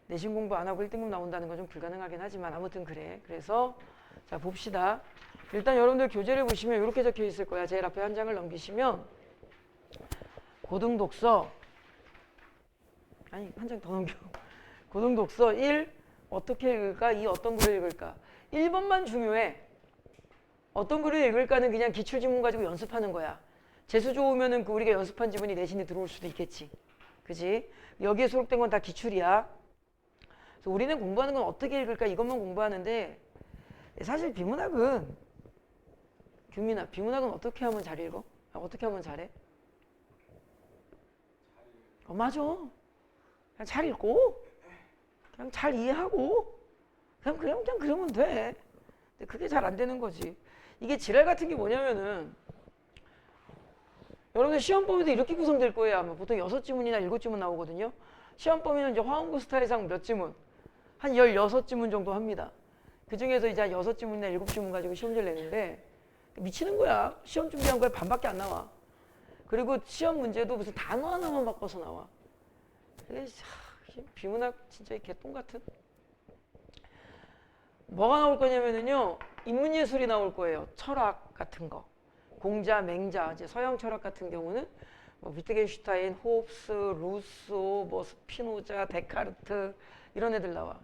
내신 공부 안 하고 1등급 나온다는 건 좀 불가능하긴 하지만 아무튼 그래. 그래서 자 봅시다. 일단 여러분들 교재를 보시면 이렇게 적혀 있을 거야. 제일 앞에 한 장을 넘기시면 고등독서 아니 한 장 더 넘겨. 고등독서 1 어떻게 읽을까? 2 어떤 글을 읽을까? 1번만 중요해. 어떤 글을 읽을까는 그냥 기출지문 가지고 연습하는 거야. 재수 좋으면은 그 우리가 연습한 지문이 내신에 들어올 수도 있겠지. 그지? 여기에 수록된 건 다 기출이야. 그래서 우리는 공부하는 건 어떻게 읽을까 이것만 공부하는데 사실 비문학은 규민아 비문학은 어떻게 하면 잘 읽어? 어떻게 하면 잘해? 맞아. 그냥 잘 읽고 그냥 잘 이해하고 그냥 그러면 돼. 근데 그게 잘 안 되는 거지. 이게 지랄 같은 게 뭐냐면은 여러분들 시험 범위도 이렇게 구성될 거예요. 아마 보통 6지문이나 7지문 나오거든요. 시험 범위는 이제 화원고 스타일상 몇 지문? 한 16지문 정도 합니다. 그 중에서 이제 한 6지문이나 7지문 가지고 시험지를 내는데 미치는 거야. 시험 준비한 거에 반밖에 안 나와. 그리고 시험 문제도 무슨 단어 하나만 바꿔서 나와. 비문학 진짜 개똥 같은. 뭐가 나올 거냐면요. 인문예술이 나올 거예요. 철학 같은 거. 공자, 맹자, 이제 서양 철학 같은 경우는 뭐 위트겐슈타인, 호흡스, 루소, 뭐 스피노자, 데카르트 이런 애들 나와.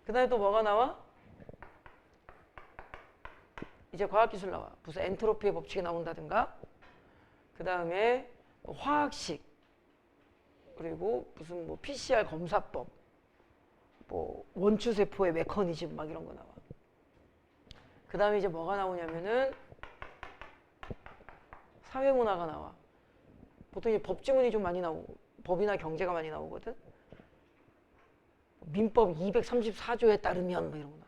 그 다음에 또 뭐가 나와? 이제 과학기술 나와. 무슨 엔트로피의 법칙이 나온다든가 그 다음에 뭐 화학식 그리고 무슨 뭐 PCR 검사법 뭐 원추세포의 메커니즘 막 이런 거 나와. 그 다음에 이제 뭐가 나오냐면은 사회문화가 나와. 보통 이제 법지문이 좀 많이 나오고 법이나 경제가 많이 나오거든. 민법 234조에 따르면 뭐 이런 거 나와.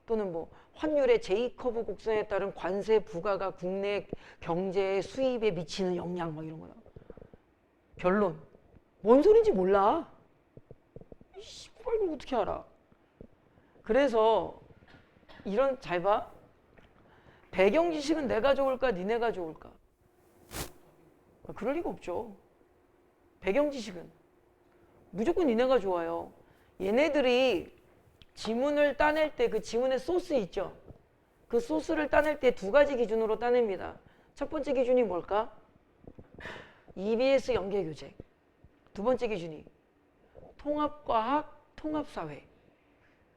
또는 뭐 환율의 제이커브 곡선에 따른 관세 부과가 국내 경제의 수입에 미치는 영향 막 이런 거 나와. 결론. 뭔 소린지 몰라. 이걸 어떻게 알아? 그래서 이런 잘 봐. 배경 지식은 내가 좋을까 니네가 좋을까? 그럴 리가 없죠. 배경 지식은 무조건 니네가 좋아요. 얘네들이 지문을 따낼 때 그 지문의 소스 있죠. 그 소스를 따낼 때 두 가지 기준으로 따냅니다. 첫 번째 기준이 뭘까? EBS 연계교재. 두 번째 기준이 통합과학, 통합사회.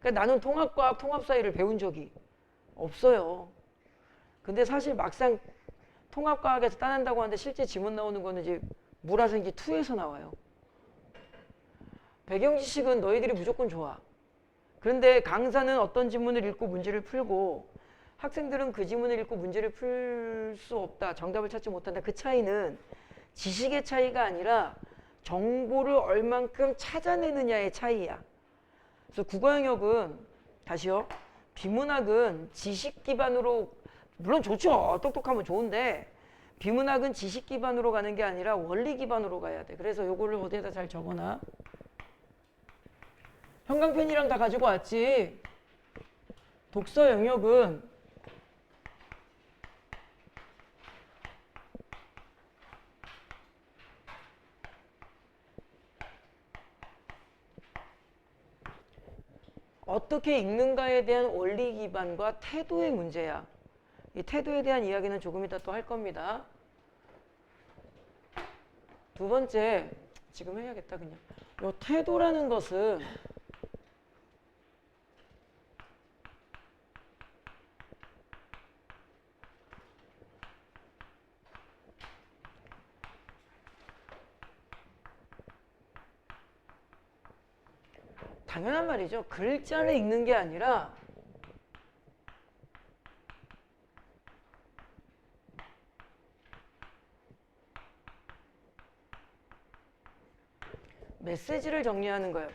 그러니까 나는 통합과학, 통합사회를 배운 적이 없어요. 근데 사실 막상 통합과학에서 따낸다고 하는데 실제 지문 나오는 거는 이제 물화생기 2에서 나와요. 배경 지식은 너희들이 무조건 좋아. 그런데 강사는 어떤 지문을 읽고 문제를 풀고 학생들은 그 지문을 읽고 문제를 풀 수 없다. 정답을 찾지 못한다. 그 차이는 지식의 차이가 아니라 정보를 얼만큼 찾아내느냐의 차이야. 그래서 국어 영역은 다시요. 비문학은 지식 기반으로 물론 좋죠. 똑똑하면 좋은데 비문학은 지식 기반으로 가는 게 아니라 원리 기반으로 가야 돼. 그래서 요거를 어디에다 잘 적어놔. 형광펜이랑 다 가지고 왔지. 독서 영역은 어떻게 읽는가에 대한 원리 기반과 태도의 문제야. 이 태도에 대한 이야기는 조금 이따 또 할 겁니다. 두 번째, 지금 해야겠다 그냥. 이 태도라는 것은 당연한 말이죠. 글자를 읽는 게 아니라 메시지를 정리하는 거예요.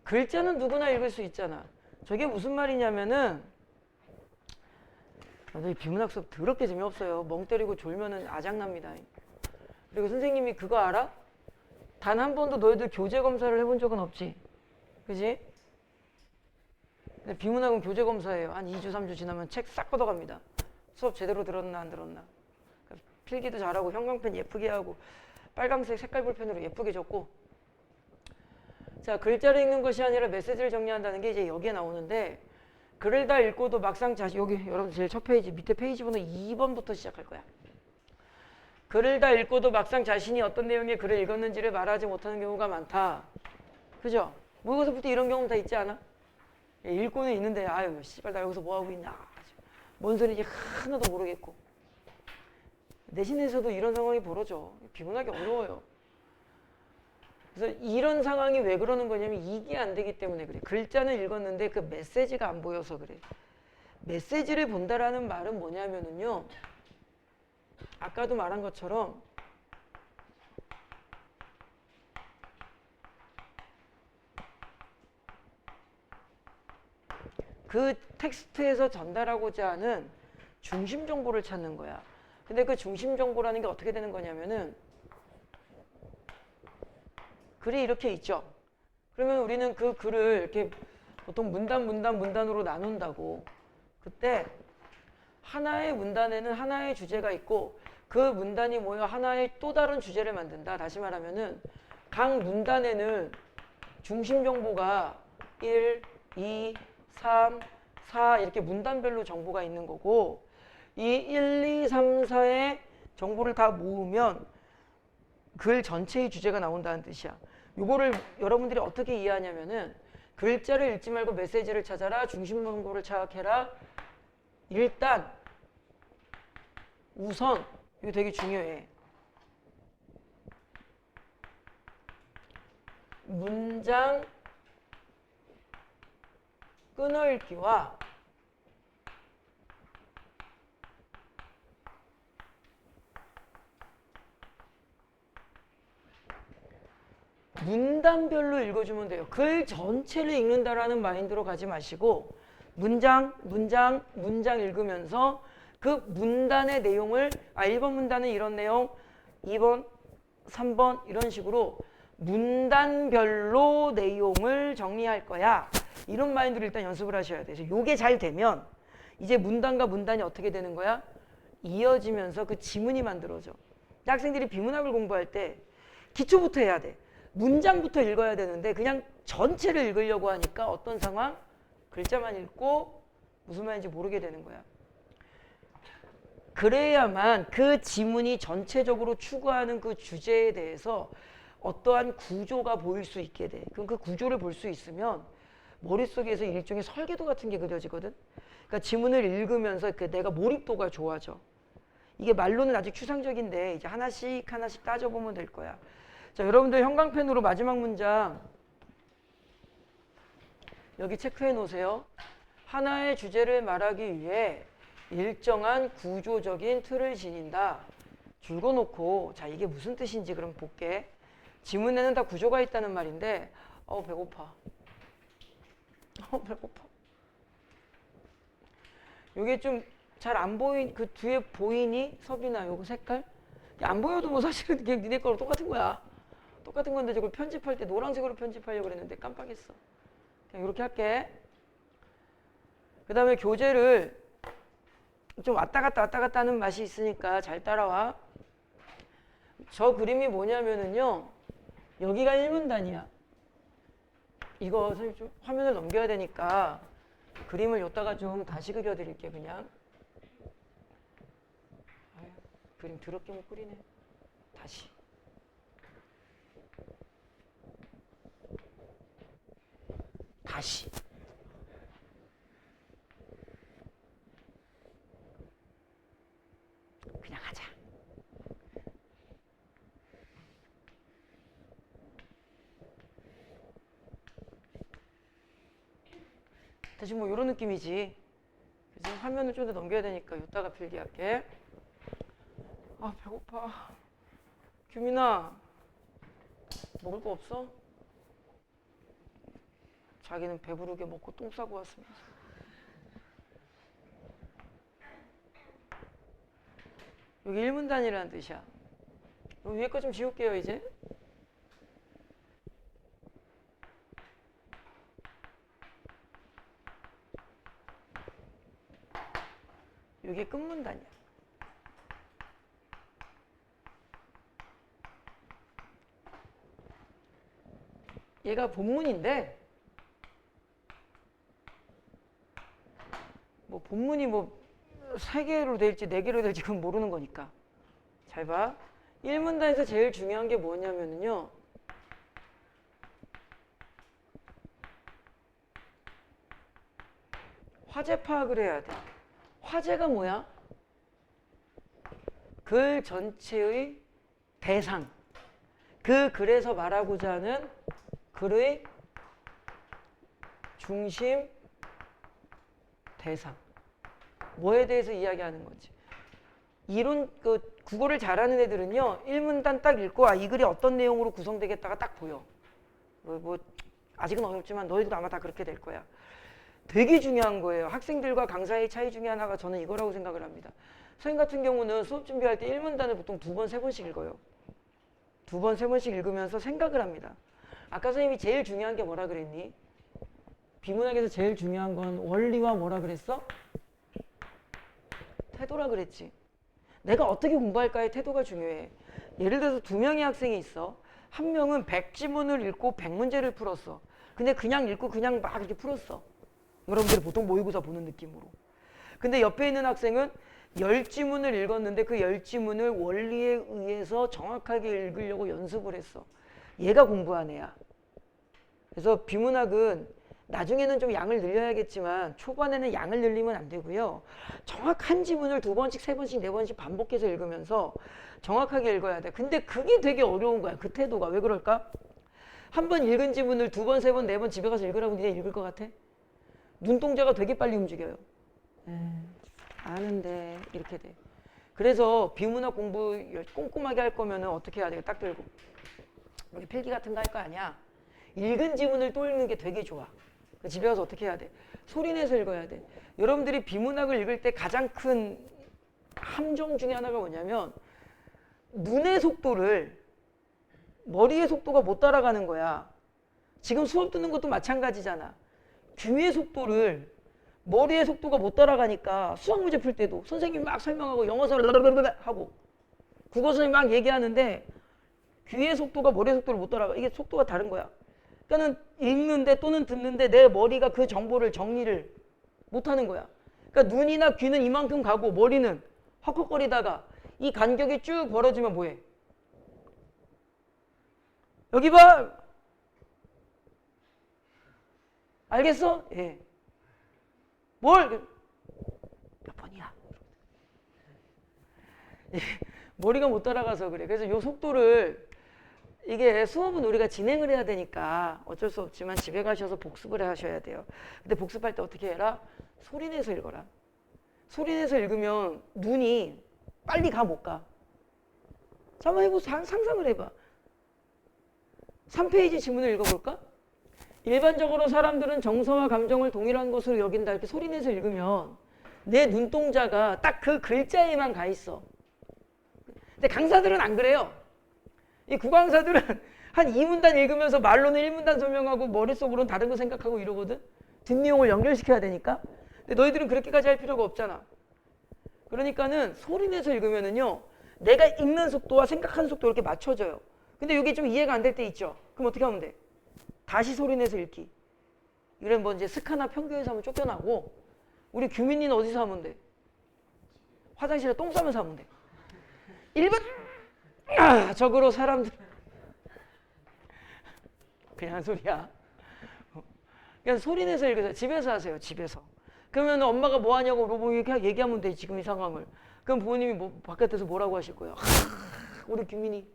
글자는 누구나 읽을 수 있잖아. 저게 무슨 말이냐면은 너 비문학 수업 더럽게 재미없어요. 멍 때리고 졸면은 아작납니다. 그리고 선생님이 그거 알아? 단 한 번도 너희들 교재 검사를 해본 적은 없지? 그지? 근데 비문학은 교재 검사예요. 한 2주 3주 지나면 책 싹 걷어갑니다. 수업 제대로 들었나 안 들었나. 필기도 잘하고 형광펜 예쁘게 하고 빨강색 색깔 볼펜으로 예쁘게 적고. 자, 글자를 읽는 것이 아니라 메시지를 정리한다는 게 이제 여기에 나오는데 글을 다 읽고도 막상 여기 여러분 제일 첫 페이지 밑에 페이지 번호 2번부터 시작할 거야. 글을 다 읽고도 막상 자신이 어떤 내용의 글을 읽었는지를 말하지 못하는 경우가 많다. 그죠? 모의고사부터 이런 경우 다 있지 않아? 읽고는 있는데 아유 씨발 나 여기서 뭐하고 있나. 뭔 소리인지 하나도 모르겠고. 내신에서도 이런 상황이 벌어져. 비문하기 어려워요. 그래서 이런 상황이 왜 그러는 거냐면 이게 안 되기 때문에 그래. 글자는 읽었는데 그 메시지가 안 보여서 그래. 메시지를 본다라는 말은 뭐냐면은요. 아까도 말한 것처럼 그 텍스트에서 전달하고자 하는 중심 정보를 찾는 거야. 근데 그 중심 정보라는 게 어떻게 되는 거냐면은 글이 이렇게 있죠. 그러면 우리는 그 글을 이렇게 보통 문단으로 나눈다고. 그때 하나의 문단에는 하나의 주제가 있고 그 문단이 모여 하나의 또 다른 주제를 만든다. 다시 말하면은 각 문단에는 중심 정보가 1, 2, 3, 4 이렇게 문단별로 정보가 있는 거고 이 1, 2, 3, 4의 정보를 다 모으면 글 전체의 주제가 나온다는 뜻이야. 이거를 여러분들이 어떻게 이해하냐면은 글자를 읽지 말고 메시지를 찾아라. 중심 정보를 찾아라. 일단 우선 이거 되게 중요해. 문장 끊어읽기와 문단별로 읽어주면 돼요. 글 전체를 읽는다라는 마인드로 가지 마시고 문장 읽으면서 그 문단의 내용을 1번 문단은 이런 내용, 2번, 3번 이런 식으로 문단별로 내용을 정리할 거야. 이런 마인드로 일단 연습을 하셔야 돼요. 이게 잘 되면 이제 문단과 문단이 어떻게 되는 거야? 이어지면서 그 지문이 만들어져. 학생들이 비문학을 공부할 때 기초부터 해야 돼. 문장부터 읽어야 되는데 그냥 전체를 읽으려고 하니까 어떤 상황? 글자만 읽고 무슨 말인지 모르게 되는 거야. 그래야만 그 지문이 전체적으로 추구하는 그 주제에 대해서 어떠한 구조가 보일 수 있게 돼. 그럼 그 구조를 볼 수 있으면 머릿속에서 일종의 설계도 같은 게 그려지거든. 그러니까 지문을 읽으면서 내가 몰입도가 좋아져. 이게 말로는 아직 추상적인데 이제 하나씩 따져보면 될 거야. 자, 여러분들 형광펜으로 마지막 문장 여기 체크해 놓으세요. 하나의 주제를 말하기 위해 일정한 구조적인 틀을 지닌다. 줄거놓고 자 이게 무슨 뜻인지 그럼 볼게. 지문에는 다 구조가 있다는 말인데 배고파. 배고파. 이게 좀 잘 안 보인 그 뒤에 보이니? 섭이나 요거 색깔? 안 보여도 뭐 사실은 그냥 니네 거랑 똑같은 거야. 똑같은 건데 저걸 편집할 때 노란색으로 편집하려고 그랬는데 깜빡했어. 그냥 이렇게 할게. 그 다음에 교재를 좀 왔다 갔다 하는 맛이 있으니까 잘 따라와. 저 그림이 뭐냐면은요. 여기가 1문단이야. 이거 선생님 좀 화면을 넘겨야 되니까 그림을 여기다가 좀 다시 그려드릴게 그냥. 아유, 그림 더럽게 못 그리네. 다시. 그냥 하자. 다시 뭐 이런 느낌이지. 그래서 화면을 좀 더 넘겨야 되니까 이따가 필기할게. 배고파. 규민아, 먹을 거 없어? 자기는 배부르게 먹고 똥 싸고 왔으면서. 여기 1문단이라는 뜻이야. 위에 거 좀 지울게요 이제. 이게 끝문단이야. 얘가 본문인데 뭐 본문이 뭐 3개로 될지 4개로 될지 그건 모르는 거니까. 잘 봐. 1문단에서 제일 중요한 게 뭐냐면요. 화제 파악을 해야 돼. 화제가 뭐야? 글 전체의 대상. 그 글에서 말하고자 하는 글의 중심 대상. 뭐에 대해서 이야기하는 건지. 이론 국어를 잘하는 애들은요. 1문단 딱 읽고 이 글이 어떤 내용으로 구성되겠다가 딱 보여. 뭐 아직은 어렵지만 너희도 아마 다 그렇게 될 거야. 되게 중요한 거예요. 학생들과 강사의 차이 중에 하나가 저는 이거라고 생각을 합니다. 선생님 같은 경우는 수업 준비할 때 1문단을 보통 2번, 3번씩 읽어요. 2번, 3번씩 읽으면서 생각을 합니다. 아까 선생님이 제일 중요한 게 뭐라 그랬니? 비문학에서 제일 중요한 건 원리와 뭐라 그랬어? 태도라 그랬지. 내가 어떻게 공부할까의 태도가 중요해. 예를 들어서 2명의 학생이 있어. 한 명은 100지문을 읽고 100문제를 풀었어. 근데 그냥 읽고 그냥 막 이렇게 풀었어. 여러분들이 보통 모의고사 보는 느낌으로. 근데 옆에 있는 학생은 10지문을 읽었는데 그 10지문을 원리에 의해서 정확하게 읽으려고 연습을 했어. 얘가 공부한 애야. 그래서 비문학은 나중에는 좀 양을 늘려야겠지만 초반에는 양을 늘리면 안 되고요. 정확한 지문을 2번씩, 3번씩, 4번씩 반복해서 읽으면서 정확하게 읽어야 돼. 근데 그게 되게 어려운 거야. 그 태도가. 왜 그럴까? 한 번 읽은 지문을 2번, 3번, 4번 집에 가서 읽으라고 니네 읽을 것 같아? 눈동자가 되게 빨리 움직여요. 아는데 이렇게 돼. 그래서 비문학 공부 꼼꼼하게 할 거면 어떻게 해야 돼? 딱 들고 이렇게 필기 같은 거 할 거 아니야. 읽은 지문을 또 읽는 게 되게 좋아. 집에 가서 어떻게 해야 돼? 소리 내서 읽어야 돼. 여러분들이 비문학을 읽을 때 가장 큰 함정 중에 하나가 뭐냐면 눈의 속도를 머리의 속도가 못 따라가는 거야. 지금 수업 듣는 것도 마찬가지잖아. 귀의 속도를 머리의 속도가 못 따라가니까 수학 문제 풀 때도 선생님이 막 설명하고 영어서 하고 국어 선생님이 막 얘기하는데 귀의 속도가 머리의 속도를 못 따라가. 이게 속도가 다른 거야. 그러니까 읽는데 또는 듣는데 내 머리가 그 정보를 정리를 못하는 거야. 그러니까 눈이나 귀는 이만큼 가고 머리는 헉헉거리다가 이 간격이 쭉 벌어지면 뭐해? 여기 봐! 알겠어? 예. 뭘? 몇 번이야? 머리가 못 따라가서 그래. 그래서 이 속도를 이게 수업은 우리가 진행을 해야 되니까 어쩔 수 없지만 집에 가셔서 복습을 하셔야 돼요. 근데 복습할 때 어떻게 해라? 소리 내서 읽어라. 소리 내서 읽으면 눈이 빨리 가 못 가. 자, 한번 해보 상상을 해봐. 3페이지 지문을 읽어볼까? 일반적으로 사람들은 정서와 감정을 동일한 것으로 여긴다. 이렇게 소리 내서 읽으면 내 눈동자가 딱 그 글자에만 가 있어. 근데 강사들은 안 그래요. 이 국어강사들은 한 2문단 읽으면서 말로는 1문단 설명하고 머릿속으로는 다른 거 생각하고 이러거든. 뒷내용을 연결시켜야 되니까. 근데 너희들은 그렇게까지 할 필요가 없잖아. 그러니까는 소리 내서 읽으면은요. 내가 읽는 속도와 생각하는 속도 이렇게 맞춰져요. 근데 이게 좀 이해가 안 될 때 있죠. 그럼 어떻게 하면 돼? 다시 소리 내서 읽기. 이런 뭐 이제 스카나 평교에서 하면 쫓겨나고 우리 규민이는 어디서 하면 돼? 화장실에 똥 싸면서 하면 돼. 1번 적으로 사람들 그냥 소리야. 그냥 소리 내서 읽으세요. 집에서 하세요. 집에서. 그러면 엄마가 뭐 하냐고 물어보면 얘기하면 돼. 지금 이 상황을. 그럼 부모님이 뭐 바깥에서 뭐라고 하실 거예요. 우리 규민이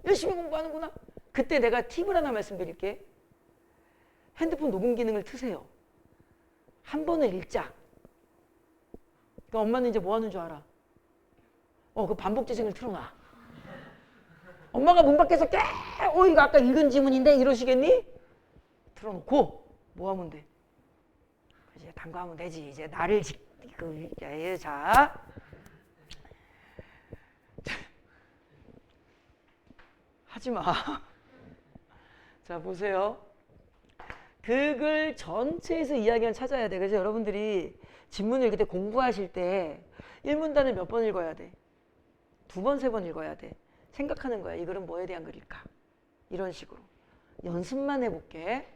열심히 공부하는구나. 그때 내가 팁을 하나 말씀드릴게. 핸드폰 녹음 기능을 트세요. 한 번을 읽자. 그러니까 엄마는 이제 뭐 하는 줄 알아? 그 반복 재생을 틀어놔. 엄마가 문 밖에서 이거 아까 읽은 지문인데 이러시겠니? 틀어놓고 뭐 하면 돼? 이제 담가하면 되지. 이제 나를 자. 하지 마. 자, 보세요. 그 글 전체에서 이야기를 찾아야 돼. 그래서 여러분들이 지문을 읽을 때 공부하실 때 1문단을 몇 번 읽어야 돼? 2번, 3번 읽어야 돼. 생각하는 거야. 이 글은 뭐에 대한 글일까? 이런 식으로. 연습만 해볼게.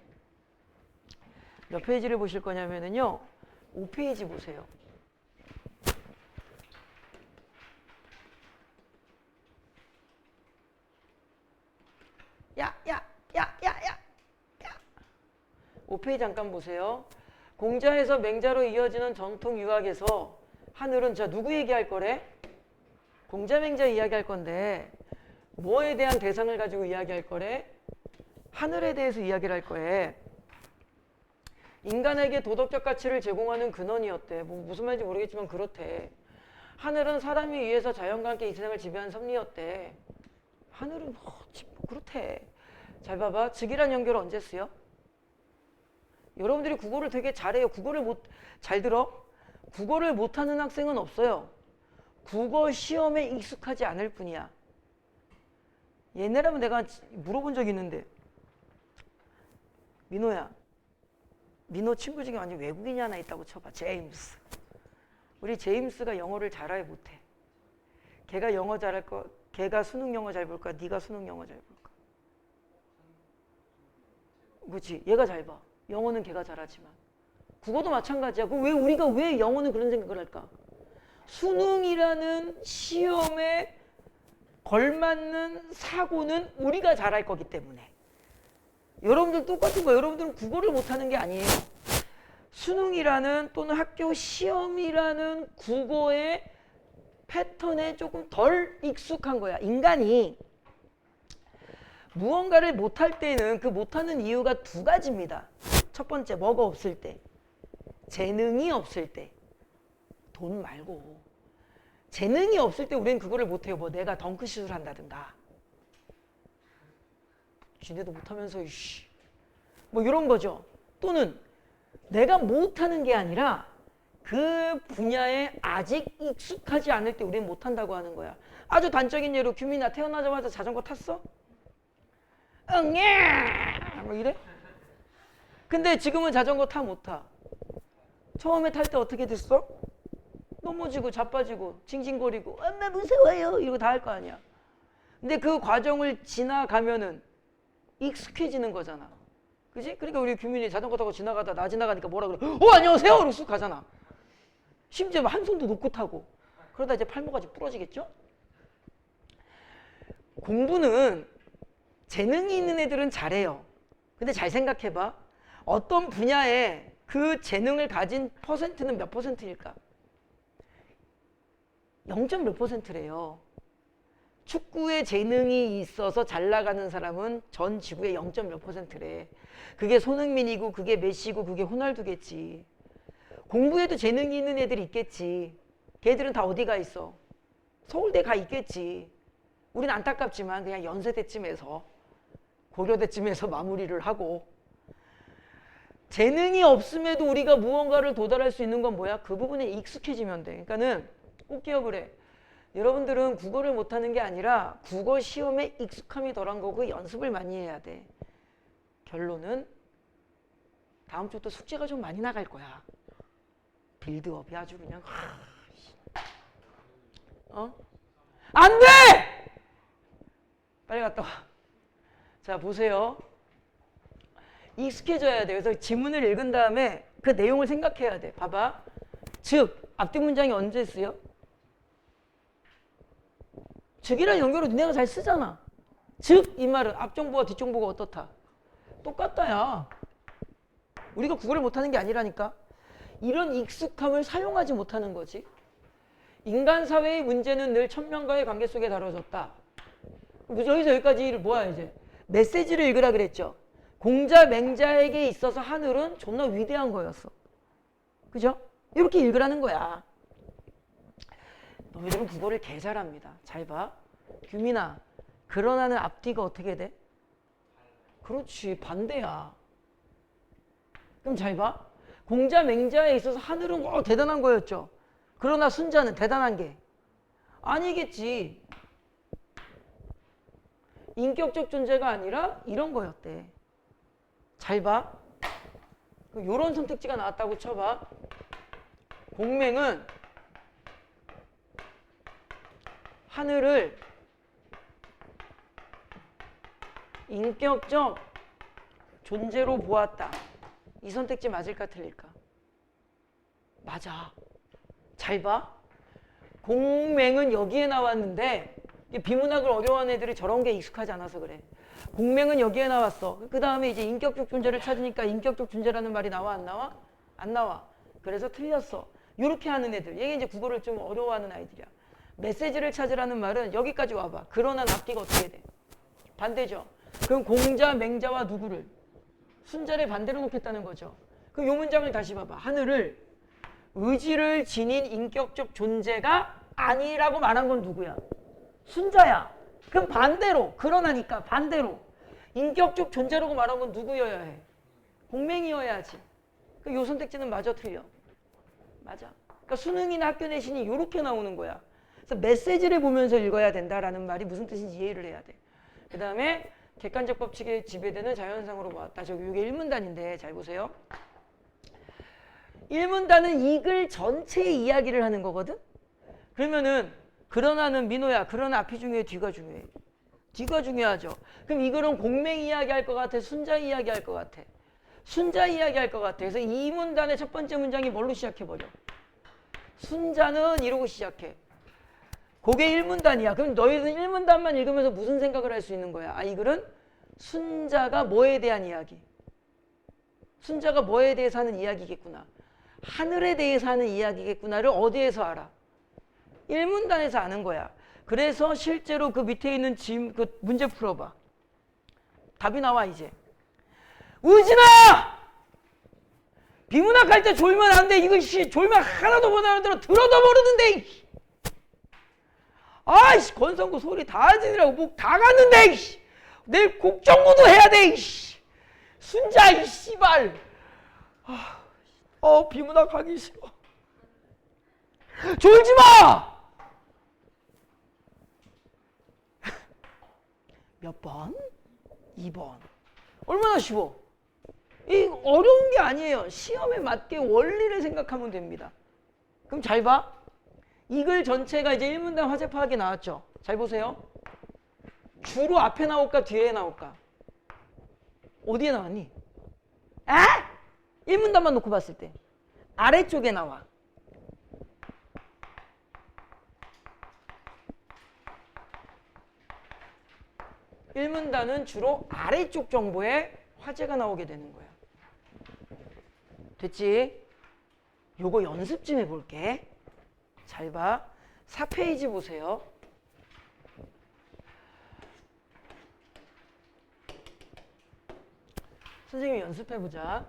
몇 페이지를 보실 거냐면요. 5페이지 보세요. 야! 5페이지 잠깐 보세요. 공자에서 맹자로 이어지는 전통 유학에서 하늘은 자 누구 얘기할 거래? 공자 맹자 이야기할 건데 뭐에 대한 대상을 가지고 이야기할 거래? 하늘에 대해서 이야기를 할 거에. 인간에게 도덕적 가치를 제공하는 근원이었대. 뭐 무슨 말인지 모르겠지만 그렇대. 하늘은 사람이 위해서 자연과 함께 이 세상을 지배하는 섭리였대. 하늘은 그렇대. 잘 봐봐. 즉이란 연결을 언제 쓰여? 여러분들이 국어를 되게 잘해요. 잘 들어. 국어를 못하는 학생은 없어요. 국어 시험에 익숙하지 않을 뿐이야. 옛날에는 내가 물어본 적이 있는데, 민호야, 민호 친구 중에 완전 외국인이 하나 있다고 쳐봐. 제임스. 우리 제임스가 영어를 잘해 못해? 걔가 영어 잘할 거, 걔가 수능 영어 잘 볼까? 네가 수능 영어 잘 볼까? 그렇지. 얘가 잘 봐. 영어는 걔가 잘하지만. 국어도 마찬가지야. 왜 우리가 왜 영어는 그런 생각을 할까? 수능이라는 시험에 걸맞는 사고는 우리가 잘할 거기 때문에. 여러분들 똑같은 거. 여러분들은 국어를 못하는 게 아니에요. 수능이라는 또는 학교 시험이라는 국어의 패턴에 조금 덜 익숙한 거야. 인간이 무언가를 못할 때는 그 못하는 이유가 두 가지입니다. 첫 번째, 뭐가 없을 때. 재능이 없을 때. 돈 말고. 재능이 없을 때 우리는 그거를 못해요. 뭐 내가 덩크슛을 한다든가. 지네도 못하면서 뭐 이런 거죠. 또는 내가 못하는 게 아니라 그 분야에 아직 익숙하지 않을 때 우리는 못한다고 하는 거야. 아주 단적인 예로 규민아 태어나자마자 자전거 탔어? 응, 예! 뭐 이래? 근데 지금은 자전거 타 못 타. 처음에 탈 때 어떻게 됐어? 넘어지고 자빠지고 징징거리고 엄마 무서워요 이러고 다 할 거 아니야. 근데 그 과정을 지나가면은 익숙해지는 거잖아. 그지? 그러니까 우리 규민이 자전거 타고 지나가다 나 지나가니까 뭐라 그래? 안녕하세요! 이러고 쑥 가잖아. 심지어 한 손도 놓고 타고. 그러다 이제 팔목까지 부러지겠죠? 공부는 재능이 있는 애들은 잘해요. 근데 잘 생각해봐. 어떤 분야에 그 재능을 가진 퍼센트는 몇 퍼센트일까? 0. 몇 퍼센트래요. 축구에 재능이 있어서 잘 나가는 사람은 전 지구의 0. 몇 퍼센트래. 그게 손흥민이고 그게 메시고 그게 호날두겠지. 공부에도 재능이 있는 애들이 있겠지. 걔들은 다 어디 가 있어? 서울대 가 있겠지. 우린 안타깝지만 그냥 연세대쯤에서 고려대쯤에서 마무리를 하고. 재능이 없음에도 우리가 무언가를 도달할 수 있는 건 뭐야? 그 부분에 익숙해지면 돼. 그러니까는 꼭 기억을 해. 여러분들은 국어를 못하는 게 아니라 국어 시험에 익숙함이 덜한 거고 연습을 많이 해야 돼. 결론은 다음 주부터 숙제가 좀 많이 나갈 거야. 빌드업이 아주 그냥 안 돼! 빨리 갔다 와. 자 보세요. 익숙해져야 돼. 그래서 지문을 읽은 다음에 그 내용을 생각해야 돼. 봐봐. 즉 앞뒤 문장이 언제 쓰여? 즉이랑 연결을 니네가 잘 쓰잖아. 즉 이 말은 앞정보와 뒷정보가 어떻다? 똑같다야. 우리가 국어를 못하는 게 아니라니까. 이런 익숙함을 사용하지 못하는 거지. 인간 사회의 문제는 늘 천명과의 관계 속에 다뤄졌다. 여기서 여기까지 뭐야 이제. 메시지를 읽으라 그랬죠. 공자 맹자에게 있어서 하늘은 존나 위대한 거였어. 그죠? 이렇게 읽으라는 거야. 너희들은 국어를 개 잘합니다. 잘 봐. 규민아, 그러나는 앞뒤가 어떻게 돼? 그렇지, 반대야. 그럼 잘 봐. 공자 맹자에 있어서 하늘은 대단한 거였죠. 그러나 순자는 대단한 게 아니겠지. 인격적 존재가 아니라 이런 거였대. 잘 봐. 요런 선택지가 나왔다고 쳐봐. 공맹은 하늘을 인격적 존재로 보았다. 이 선택지 맞을까 틀릴까? 맞아. 잘 봐. 공맹은 여기에 나왔는데 비문학을 어려워하는 애들이 저런 게 익숙하지 않아서 그래. 공맹은 여기에 나왔어. 그 다음에 이제 인격적 존재를 찾으니까 인격적 존재라는 말이 나와 안 나와? 안 나와. 그래서 틀렸어. 이렇게 하는 애들. 얘가 이제 국어를 좀 어려워하는 아이들이야. 메시지를 찾으라는 말은 여기까지 와봐. 그러나 앞뒤가 어떻게 돼? 반대죠. 그럼 공자, 맹자와 누구를? 순자를 반대로 놓겠다는 거죠. 그럼 이 문장을 다시 봐봐. 하늘을 의지를 지닌 인격적 존재가 아니라고 말한 건 누구야? 순자야. 그럼 반대로, 그러나니까 반대로 인격적 존재라고 말한 건 누구여야 해? 공맹이어야지. 그럼 요 선택지는 맞아 틀려? 맞아. 그러니까 수능이나 학교 내신이 이렇게 나오는 거야. 그래서 메시지를 보면서 읽어야 된다라는 말이 무슨 뜻인지 이해를 해야 돼. 그 다음에 객관적 법칙에 지배되는 자연상으로 보았다. 저기 이게 1문단인데 잘 보세요. 1문단은 이 글 전체의 이야기를 하는 거거든. 그러면은 그러나는 민호야. 그러나 앞이 중요해? 뒤가 중요해? 뒤가 중요하죠. 그럼 이 글은 공맹 이야기 할 것 같아? 순자 이야기 할 것 같아? 순자 이야기 할 것 같아. 그래서 이 문단의 첫 번째 문장이 뭘로 시작해버려? 순자는 이러고 시작해. 그게 1문단이야. 그럼 너희는 1문단만 읽으면서 무슨 생각을 할 수 있는 거야? 아, 이 글은 순자가 뭐에 대한 이야기? 순자가 뭐에 대해서 하는 이야기겠구나. 하늘에 대해서 하는 이야기겠구나를 어디에서 알아? 1문단에서 아는 거야. 그래서 실제로 그 밑에 있는 그 문제 풀어봐. 답이 나와 이제. 우진아! 비문학 할 때 졸면 안 돼. 이거 졸면 하나도 못 알아들어. 들어도 모르는데. 아이씨, 권성구 소리 다 지르라고 목 다 갔는데. 내일 국정고도 해야 돼. 순자 이 씨발. 비문학 하기 싫어. 졸지 마. 몇 번? 2번. 얼마나 쉬워? 이 어려운 게 아니에요. 시험에 맞게 원리를 생각하면 됩니다. 그럼 잘 봐. 이 글 전체가 이제 1문단 화제 파악이 나왔죠. 잘 보세요. 주로 앞에 나올까 뒤에 나올까? 어디에 나왔니? 1문단만 놓고 봤을 때 아래쪽에 나와. 일문단은 주로 아래쪽 정보에 화제가 나오게 되는 거야. 됐지? 요거 연습 좀 해볼게. 잘 봐. 4페이지 보세요. 선생님이 연습해보자.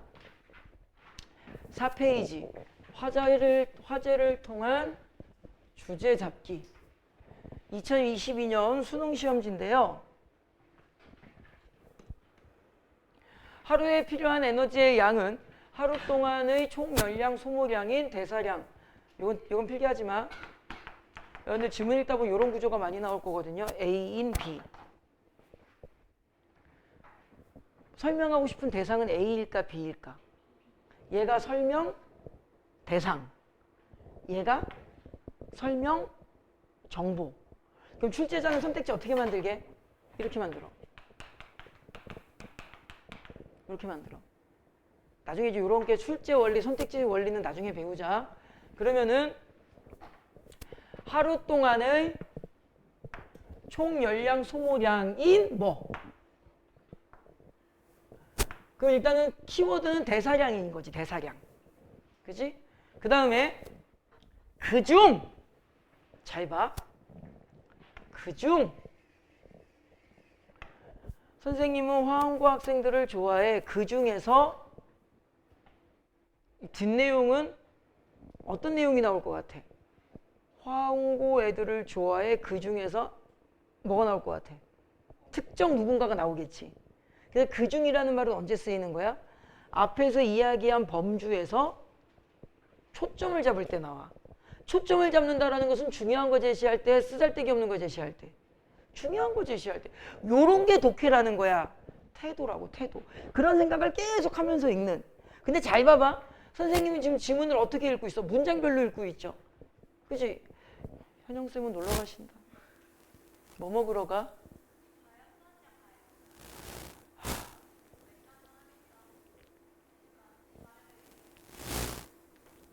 4페이지. 화제를 통한 주제 잡기. 2022년 수능시험지인데요. 하루에 필요한 에너지의 양은 하루 동안의 총 열량 소모량인 대사량. 이건 필기하지 마. 여러분들 지문 읽다 보면 이런 구조가 많이 나올 거거든요. A인 B. 설명하고 싶은 대상은 A일까 B일까? 얘가 설명 대상. 얘가 설명 정보. 그럼 출제자는 선택지 어떻게 만들게? 이렇게 만들어. 이렇게 만들어. 나중에 이제 이런 게 출제 원리, 선택지 원리는 나중에 배우자. 그러면은 하루 동안의 총 열량 소모량인 뭐? 그럼 일단은 키워드는 대사량인 거지, 대사량. 그지? 그 다음에 그중 잘 봐. 그중 선생님은 화원고 학생들을 좋아해. 그 중에서 뒷내용은 어떤 내용이 나올 것 같아? 화원고 애들을 좋아해. 그 중에서 뭐가 나올 것 같아? 특정 누군가가 나오겠지. 그래서 그 중이라는 말은 언제 쓰이는 거야? 앞에서 이야기한 범주에서 초점을 잡을 때 나와. 초점을 잡는다라는 것은 중요한 거 제시할 때, 쓰잘데기 없는 거 제시할 때. 중요한 거 제시할 때. 요런 게 독해라는 거야. 태도라고, 태도. 그런 생각을 계속 하면서 읽는. 근데 잘 봐봐. 선생님이 지금 지문을 어떻게 읽고 있어? 문장별로 읽고 있죠. 그치? 현영쌤은 놀러 가신다. 뭐 먹으러 가?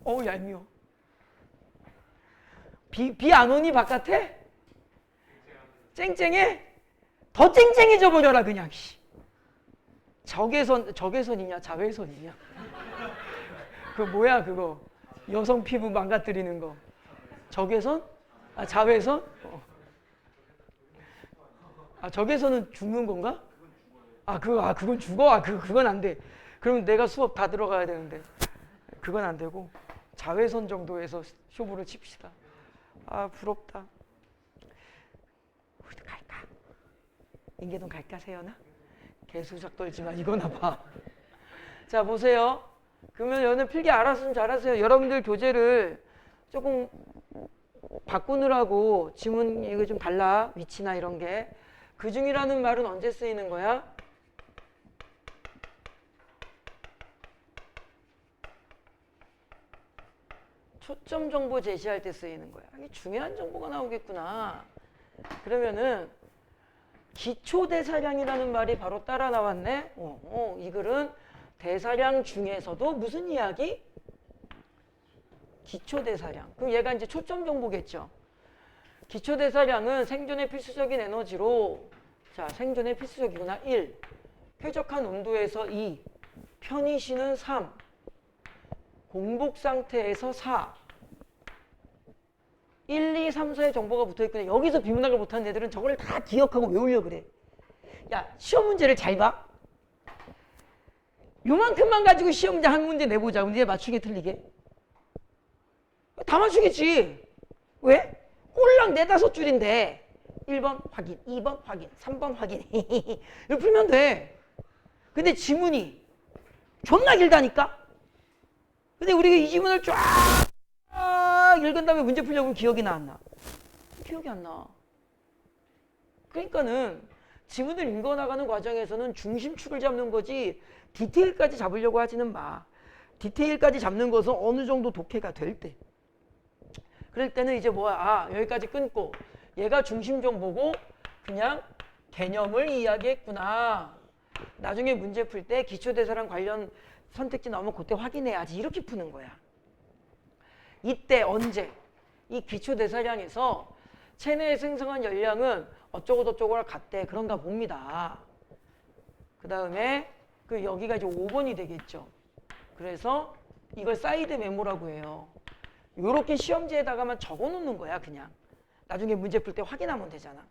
어우 얄미워. 비 안 오니 바깥에? 쨍쨍해? 더 쨍쨍해져 버려라 그냥. 적외선이냐 자외선이냐? 그 뭐야 그거? 여성 피부 망가뜨리는 거. 적외선? 아 자외선? 아 적외선은 죽는 건가? 그건 죽어? 그건 안 돼. 그럼 내가 수업 다 들어가야 되는데. 그건 안 되고 자외선 정도에서 쇼부를 칩시다. 아 부럽다. 우리도 갈까? 인계동 갈까 세연아? 개수작 떨지만 이거나 봐. 자 보세요. 그러면 여러분 필기 알았으면 잘하세요. 여러분들 교재를 조금 바꾸느라고 지문 이거 좀 달라. 위치나 이런 게. 그중이라는 말은 언제 쓰이는 거야? 초점 정보 제시할 때 쓰이는 거야. 이게 중요한 정보가 나오겠구나. 그러면은 기초 대사량이라는 말이 바로 따라 나왔네. 이 글은 대사량 중에서도 무슨 이야기? 기초 대사량. 그럼 얘가 이제 초점 정보겠죠. 기초 대사량은 생존의 필수적인 에너지로, 자 생존의 필수적이구나. 1. 쾌적한 온도에서 2. 편히 쉬는 3. 공복 상태에서 4. 1, 2, 3, 4의 정보가 붙어있거든. 여기서 비문학을 못하는 애들은 저걸 다 기억하고 외우려고 그래. 야 시험 문제를 잘 봐. 요만큼만 가지고 시험 문제 한 문제 내보자. 문제 맞추게 틀리게. 다 맞추겠지. 왜? 꼴랑 4-5줄인데 1번 확인, 2번 확인, 3번 확인 이렇게 풀면 돼. 근데 지문이 존나 길다니까. 근데 우리가 이 지문을 쫙 읽은 다음에 문제 풀려고 기억이 나 안 나? 기억이 안 나. 그러니까는 지문을 읽어나가는 과정에서는 중심축을 잡는 거지 디테일까지 잡으려고 하지는 마. 디테일까지 잡는 것은 어느 정도 독해가 될 때. 그럴 때는 이제 뭐야? 여기까지 끊고 얘가 중심 좀 보고 그냥 개념을 이야기했구나. 나중에 문제 풀 때 기초대사량 관련 선택지 나오면 그때 확인해야지. 이렇게 푸는 거야. 이때 언제? 이 기초대사량에서 체내에 생성한 열량은 어쩌고저쩌고랑 같대. 그런가 봅니다. 그 다음에 여기가 이제 5번이 되겠죠. 그래서 이걸 사이드 메모라고 해요. 요렇게 시험지에다가만 적어 놓는 거야 그냥. 나중에 문제 풀 때 확인하면 되잖아.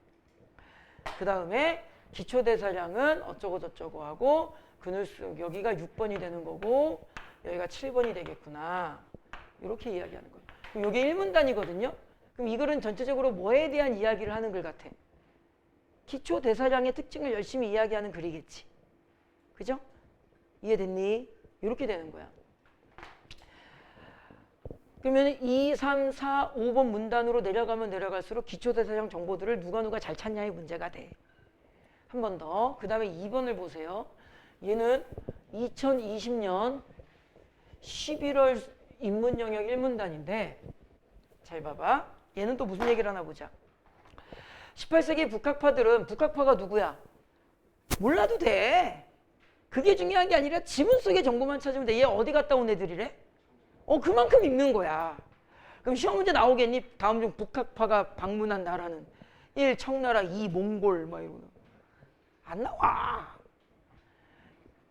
그 다음에 기초대사량은 어쩌고저쩌고 하고 그늘수 여기가 6번이 되는 거고 여기가 7번이 되겠구나. 이렇게 이야기하는 거예요. 이게 1문단이거든요. 그럼 이 글은 전체적으로 뭐에 대한 이야기를 하는 글 같아? 기초대사량의 특징을 열심히 이야기하는 글이겠지. 그죠? 이해됐니? 이렇게 되는 거야. 그러면 2, 3, 4, 5번 문단으로 내려가면 내려갈수록 기초대사량 정보들을 누가 잘 찾냐의 문제가 돼. 한 번 더. 그 다음에 2번을 보세요. 얘는 2020년 11월 인문 영역 1문단인데 잘 봐봐. 얘는 또 무슨 얘기를 하나 보자. 18세기 북학파들은 북학파가 누구야? 몰라도 돼. 그게 중요한 게 아니라 지문 속의 정보만 찾으면 돼. 얘 어디 갔다 온 애들이래? 그만큼 읽는 거야. 그럼 시험 문제 나오겠니? 다음 중 북학파가 방문한 나라는 1. 청나라, 2. 몽골 막 이러고. 안 나와.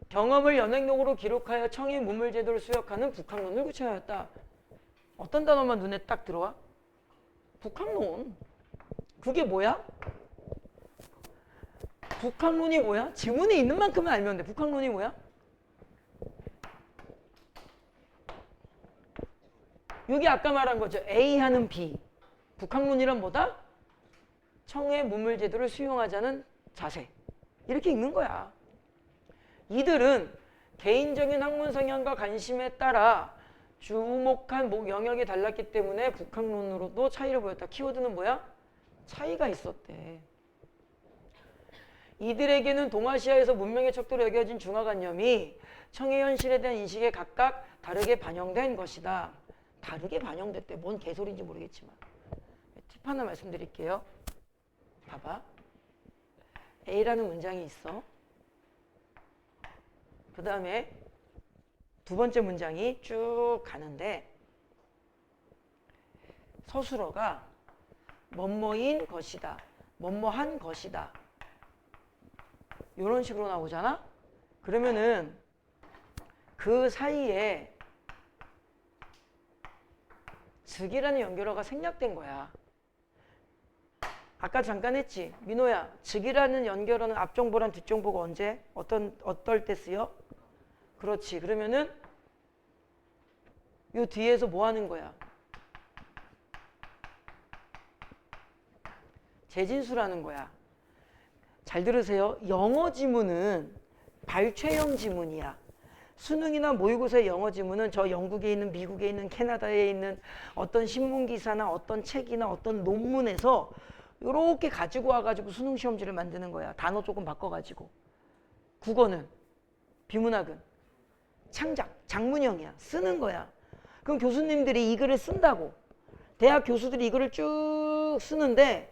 경험을 연행록으로 기록하여 청의 문물제도를 수역하는 북학론을 구체하였다. 어떤 단어만 눈에 딱 들어와? 북학론. 그게 뭐야? 북학론이 뭐야? 지문에 있는 만큼은 알면 돼. 북학론이 뭐야? 여기 아까 말한 거죠. A 하는 B. 북학론이란 뭐다? 청의 문물제도를 수용하자는 자세. 이렇게 읽는 거야. 이들은 개인적인 학문 성향과 관심에 따라 주목한 영역이 달랐기 때문에 북학론으로도 차이를 보였다. 키워드는 뭐야? 차이가 있었대. 이들에게는 동아시아에서 문명의 척도로 여겨진 중화관념이 청의 현실에 대한 인식에 각각 다르게 반영된 것이다. 다르게 반영됐대. 뭔 개소리인지 모르겠지만. 팁 하나 말씀드릴게요. 봐봐. A라는 문장이 있어. 그 다음에 두 번째 문장이 쭉 가는데 서술어가 뭐뭐인 것이다, 뭐뭐한 것이다 이런 식으로 나오잖아. 그러면은 그 사이에 즉이라는 연결어가 생략된 거야. 아까 잠깐 했지. 민호야, 즉이라는 연결어는 앞정보랑 뒷정보가 언제? 어떨 때 쓰여? 그렇지. 그러면은 요 뒤에서 뭐 하는 거야? 재진수라는 거야. 잘 들으세요. 영어 지문은 발췌형 지문이야. 수능이나 모의고사의 영어 지문은 저 영국에 있는, 미국에 있는, 캐나다에 있는 어떤 신문기사나 어떤 책이나 어떤 논문에서 이렇게 가지고 와가지고 수능 시험지를 만드는 거야. 단어 조금 바꿔가지고. 국어는, 비문학은 창작, 작문형이야. 쓰는 거야. 그럼 교수님들이 이 글을 쓴다고. 대학 교수들이 이 글을 쭉 쓰는데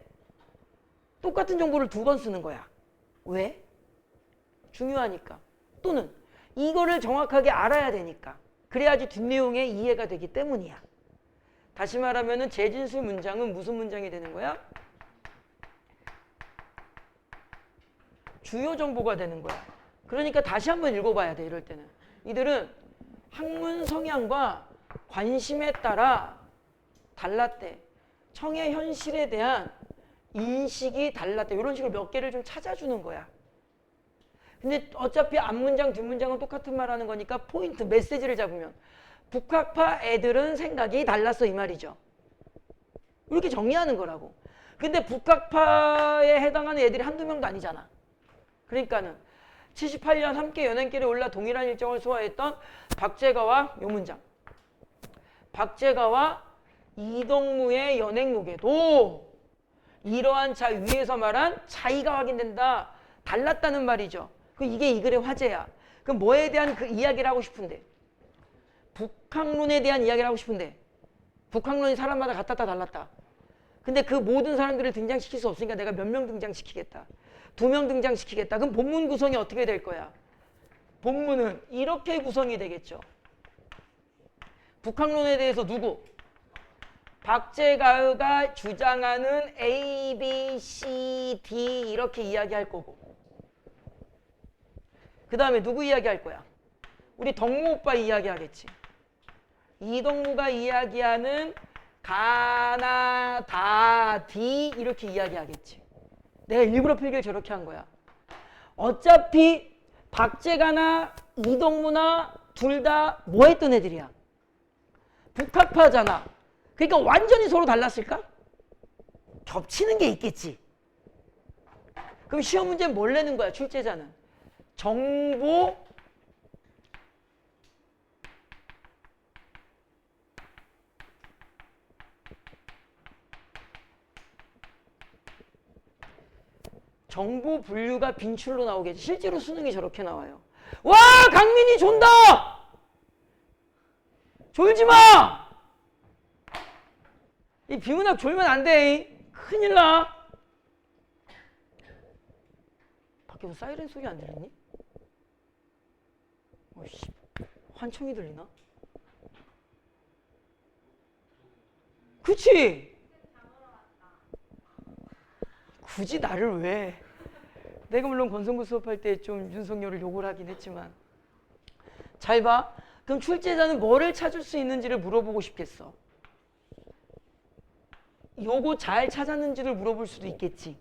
똑같은 정보를 2번 쓰는 거야. 왜? 중요하니까. 또는 이거를 정확하게 알아야 되니까. 그래야지 뒷내용에 이해가 되기 때문이야. 다시 말하면 재진술 문장은 무슨 문장이 되는 거야? 주요 정보가 되는 거야. 그러니까 다시 한번 읽어봐야 돼. 이럴 때는. 이들은 학문 성향과 관심에 따라 달랐대. 청의 현실에 대한 인식이 달랐대. 이런 식으로 몇 개를 좀 찾아주는 거야. 근데 어차피 앞문장 뒷문장은 똑같은 말 하는 거니까 포인트, 메시지를 잡으면 북학파 애들은 생각이 달랐어 이 말이죠. 이렇게 정리하는 거라고. 근데 북학파에 해당하는 애들이 한두 명도 아니잖아. 그러니까는 78년 함께 연행길에 올라 동일한 일정을 소화했던 박재가와 요 문장. 박재가와 이동무의 연행록에도 이러한 차 위에서 말한 차이가 확인된다. 달랐다는 말이죠. 이게 이 글의 화제야. 그럼 뭐에 대한 그 이야기를 하고 싶은데? 북학론에 대한 이야기를 하고 싶은데 북학론이 사람마다 같았다 달랐다. 근데 그 모든 사람들을 등장시킬 수 없으니까 내가 몇 명 등장시키겠다. 2명 등장시키겠다. 그럼 본문 구성이 어떻게 될 거야? 본문은 이렇게 구성이 되겠죠. 북학론에 대해서 누구? 박재가가 주장하는 A, B, C, D 이렇게 이야기할 거고 그 다음에 누구 이야기할 거야? 우리 덕무 오빠 이야기하겠지. 이덕무가 이야기하는 가나, 다, 디 이렇게 이야기하겠지. 내가 일부러 필기를 저렇게 한 거야. 어차피 박재가나 이덕무나 둘 다 뭐 했던 애들이야? 북학파잖아. 그러니까 완전히 서로 달랐을까? 겹치는 게 있겠지. 그럼 시험 문제는 뭘 내는 거야? 출제자는 정보 정보 분류가 빈출로 나오겠지. 실제로 수능이 저렇게 나와요. 와, 강민이 존다! 졸지 마! 이 비문학 졸면 안 돼. 큰일 나. 밖에 뭐 사이렌 소리 안 들리니? 어이씨, 환청이 들리나? 그치? 굳이 나를 왜? 내가 물론 권성구 수업할 때 좀 윤석열을 욕을 하긴 했지만 잘 봐. 그럼 출제자는 뭐를 찾을 수 있는지를 물어보고 싶겠어. 요거 잘 찾았는지를 물어볼 수도 있겠지.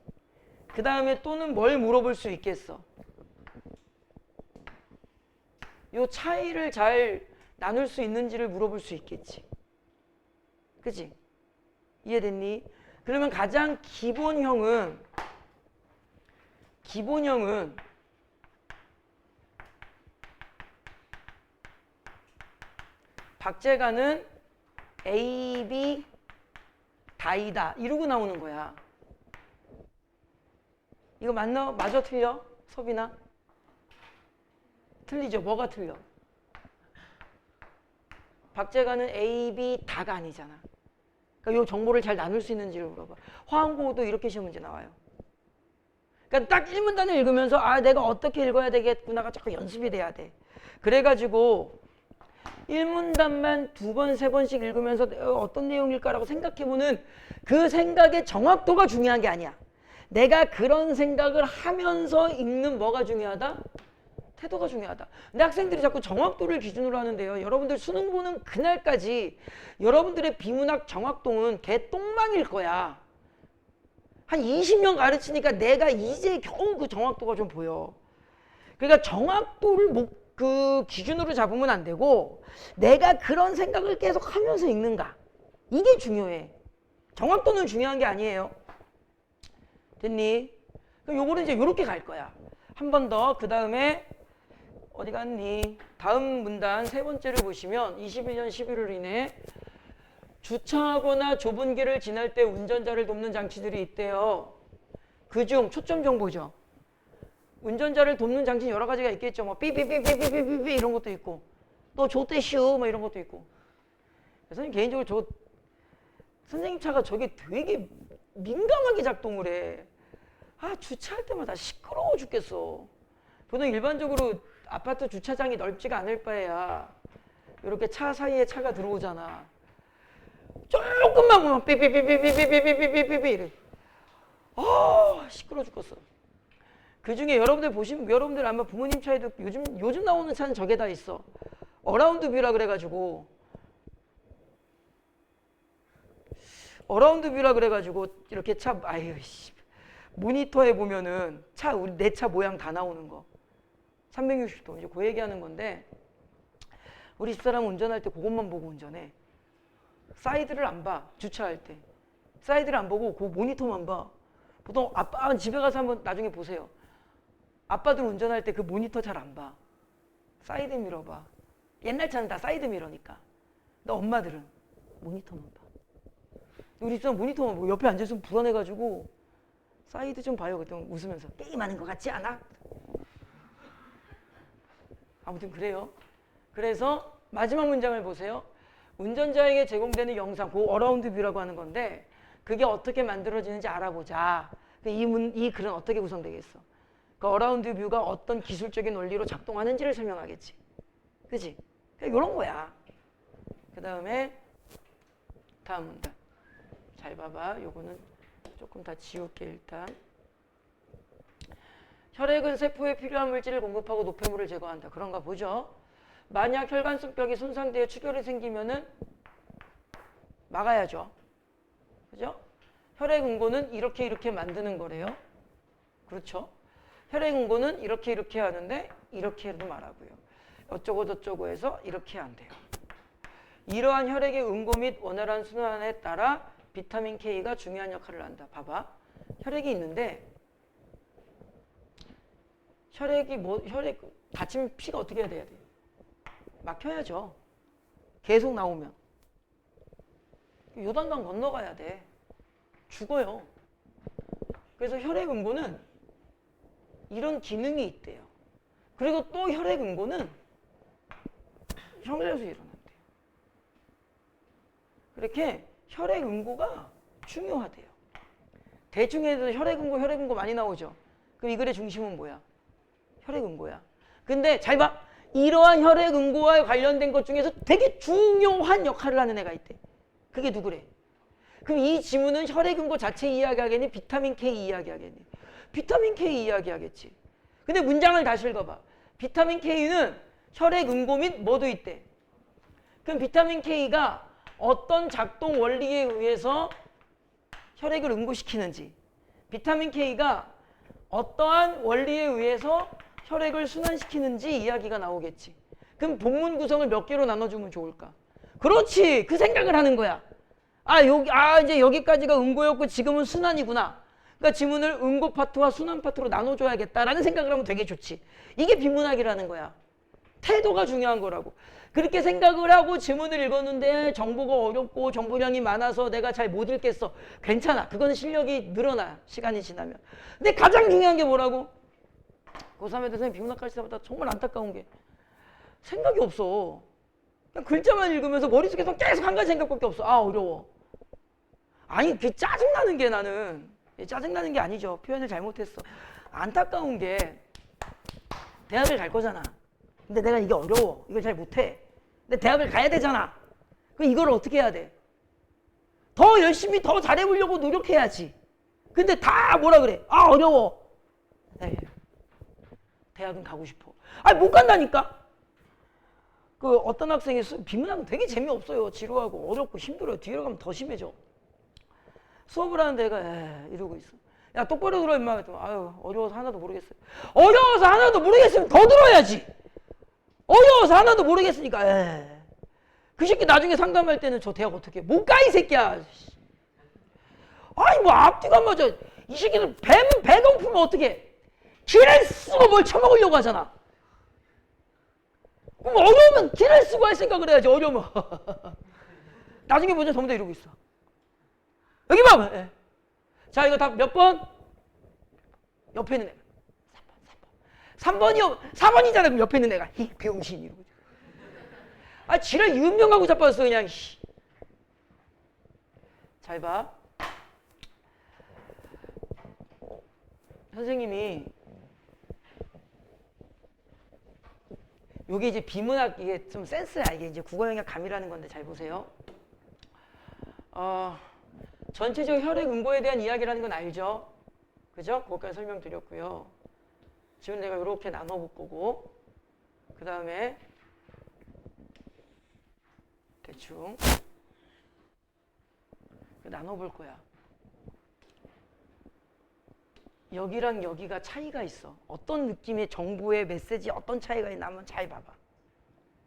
그 다음에 또는 뭘 물어볼 수 있겠어. 요 차이를 잘 나눌 수 있는지를 물어볼 수 있겠지. 그치? 이해됐니? 그러면 가장 기본형은 박재가는 A, B 다이다 이러고 나오는 거야. 이거 맞아 틀려? 서빈아? 틀리죠? 뭐가 틀려? 박재가는 A, B 다가 아니잖아. 그러니까 이 정보를 잘 나눌 수 있는지를 물어봐. 화항고도 이렇게 시험 문제 나와요. 그러니까 딱 1문단을 읽으면서 아 내가 어떻게 읽어야 되겠구나가 자꾸 연습이 돼야 돼. 그래가지고 1문단만 2번, 3번씩 읽으면서 어떤 내용일까라고 생각해보는 그 생각의 정확도가 중요한 게 아니야. 내가 그런 생각을 하면서 읽는 뭐가 중요하다? 태도가 중요하다. 근데 학생들이 자꾸 정확도를 기준으로 하는데요. 여러분들 수능 보는 그날까지 여러분들의 비문학 정확도는 개똥망일 거야. 한 20년 가르치니까 내가 이제 겨우 그 정확도가 좀 보여. 그러니까 정확도를 그 기준으로 잡으면 안 되고 내가 그런 생각을 계속 하면서 읽는가. 이게 중요해. 정확도는 중요한 게 아니에요. 됐니? 그럼 요거는 이제 요렇게 갈 거야. 한 번 더. 그 다음에 어디 갔니? 다음 문단 세 번째를 보시면 21년 11월 이내 주차하거나 좁은 길을 지날 때 운전자를 돕는 장치들이 있대요. 그중 초점 정보죠. 운전자를 돕는 장치는 여러 가지가 있겠죠. 뭐 삐삐삐삐삐삐삐 이런 것도 있고 또 조떼슈 뭐 이런 것도 있고. 선생님 개인적으로 선생님 차가 저게 되게 민감하게 작동을 해. 아 주차할 때마다 시끄러워 죽겠어. 보통 일반적으로 아파트 주차장이 넓지가 않을 바에야 이렇게 차 사이에 차가 들어오잖아. 조금만 보면 삐삐삐삐삐삐삐삐삐삐 이래. 아 시끄러워 죽겠어. 그 중에 여러분들 보시면 여러분들 아마 부모님 차에도 요즘 나오는 차는 저게 다 있어. 어라운드 뷰라 그래가지고 이렇게 차 모니터에 보면은 내 차 모양 다 나오는 거 360도 이제 그 얘기하는 건데 우리 집사람은 운전할 때 그것만 보고 운전해. 사이드를 안 봐. 주차할 때 사이드를 안 보고 그 모니터만 봐. 보통 아빠 집에 가서 한번 나중에 보세요. 아빠들 운전할 때 그 모니터 잘 안 봐. 사이드 미러 봐. 옛날 차는 다 사이드 미러니까. 근데 엄마들은 모니터만 봐. 우리 집사람 모니터만 보고 옆에 앉아있으면 불안해가지고 사이드 좀 봐요. 그랬더니 웃으면서 게임하는 것 같지 않아? 아무튼 그래요. 그래서 마지막 문장을 보세요. 운전자에게 제공되는 영상, 그 어라운드 뷰라고 하는 건데 그게 어떻게 만들어지는지 알아보자. 이 글은 어떻게 구성되겠어? 그 어라운드 뷰가 어떤 기술적인 원리로 작동하는지를 설명하겠지. 그치? 이런 거야. 그 다음에 다음 문단. 잘 봐봐. 요거는 조금 다 지울게 일단. 혈액은 세포에 필요한 물질을 공급하고 노폐물을 제거한다. 그런가 보죠. 만약 혈관속벽이 손상되어 출혈이 생기면은 막아야죠. 그죠? 혈액 응고는 이렇게 만드는 거래요. 그렇죠? 혈액 응고는 이렇게 하는데 이렇게 해도 말하고요. 어쩌고 저쩌고 해서 이렇게 안 돼요. 이러한 혈액의 응고 및 원활한 순환에 따라 비타민 K가 중요한 역할을 한다. 봐봐. 혈액이 있는데 혈액 다치면 피가 어떻게 해야 돼? 막혀야죠. 계속 나오면. 요단강 건너가야 돼. 죽어요. 그래서 혈액 응고는 이런 기능이 있대요. 그리고 또 혈액 응고는 혈관에서 일어난대요. 그렇게 혈액 응고가 중요하대요. 대충 해도 혈액 응고 많이 나오죠. 그럼 이 글의 중심은 뭐야? 혈액 응고야. 근데 잘 봐. 이러한 혈액 응고와 관련된 것 중에서 되게 중요한 역할을 하는 애가 있대. 그게 누구래? 그럼 이 지문은 혈액 응고 자체 이야기하겠니? 비타민 K 이야기하겠니? 비타민 K 이야기하겠지. 근데 문장을 다시 읽어봐. 비타민 K는 혈액 응고 및 뭐도 있대. 그럼 비타민 K가 어떤 작동 원리에 의해서 혈액을 응고시키는지, 비타민 K가 어떠한 원리에 의해서 혈액을 순환시키는지 이야기가 나오겠지. 그럼 본문 구성을 몇 개로 나눠주면 좋을까? 그렇지. 그 생각을 하는 거야. 이제 여기까지가 응고였고 지금은 순환이구나. 그러니까 지문을 응고 파트와 순환 파트로 나눠줘야겠다라는 생각을 하면 되게 좋지. 이게 비문학이라는 거야. 태도가 중요한 거라고. 그렇게 생각을 하고 지문을 읽었는데 정보가 어렵고 정보량이 많아서 내가 잘 못 읽겠어. 괜찮아. 그거는 실력이 늘어나. 시간이 지나면. 근데 가장 중요한 게 뭐라고? 고3 애들 선생님 비문학 가르칠 때마다 정말 안타까운 게 생각이 없어. 그냥 글자만 읽으면서 머릿속에서 계속 한 가지 생각밖에 없어. 어려워. 아니 그 짜증나는 게 나는 짜증나는 게 아니죠. 표현을 잘못했어. 안타까운 게 대학을 갈 거잖아. 근데 내가 이게 어려워. 이걸 잘 못해. 근데 대학을 가야 되잖아. 그럼 이걸 어떻게 해야 돼? 더 열심히 더 잘해보려고 노력해야지. 근데 다 뭐라 그래? 아 어려워. 에이, 대학은 가고 싶어. 아니 못 간다니까. 그 어떤 학생이 비문학은 되게 재미없어요. 지루하고 어렵고 힘들어요. 뒤로 가면 더 심해져. 수업을 하는 데가 이러고 있어. 야 똑바로 들어 임마. 아유 어려워서 하나도 모르겠어요. 어려워서 하나도 모르겠으면 더 들어야지. 어려워서 하나도 모르겠으니까 그 새끼 나중에 상담할 때는 저 대학 어떻게 해? 못 가 이 새끼야. 아니 뭐 앞뒤가 맞아. 이 새끼는 배 고프면 어떻게 해? 길을 쓰고 뭘 처먹으려고 하잖아. 그럼 어려우면 길을 쓰고 할 생각을 해야지. 어려우면 나중에 보자 전부 다 이러고 있어. 여기 봐. 자 이거 다 몇 번? 옆에 있는 애가 3번이요. 4번이잖아. 그럼 옆에 있는 애가 히 병신 이러고. 아 지랄 유명하고 자빠졌어 그냥. 잘 봐. 선생님이 요게 이제 비문학 이게 좀 센스야. 이게 이제 국어 영역 감이라는 건데 잘 보세요. 전체적 혈액 응고에 대한 이야기라는 건 알죠? 그죠? 그것까지 설명드렸고요. 지금 내가 이렇게 나눠볼 거고 그 다음에 대충 나눠볼 거야. 여기랑 여기가 차이가 있어. 어떤 느낌의 정보의 메시지 어떤 차이가 있나 한번 잘 봐봐.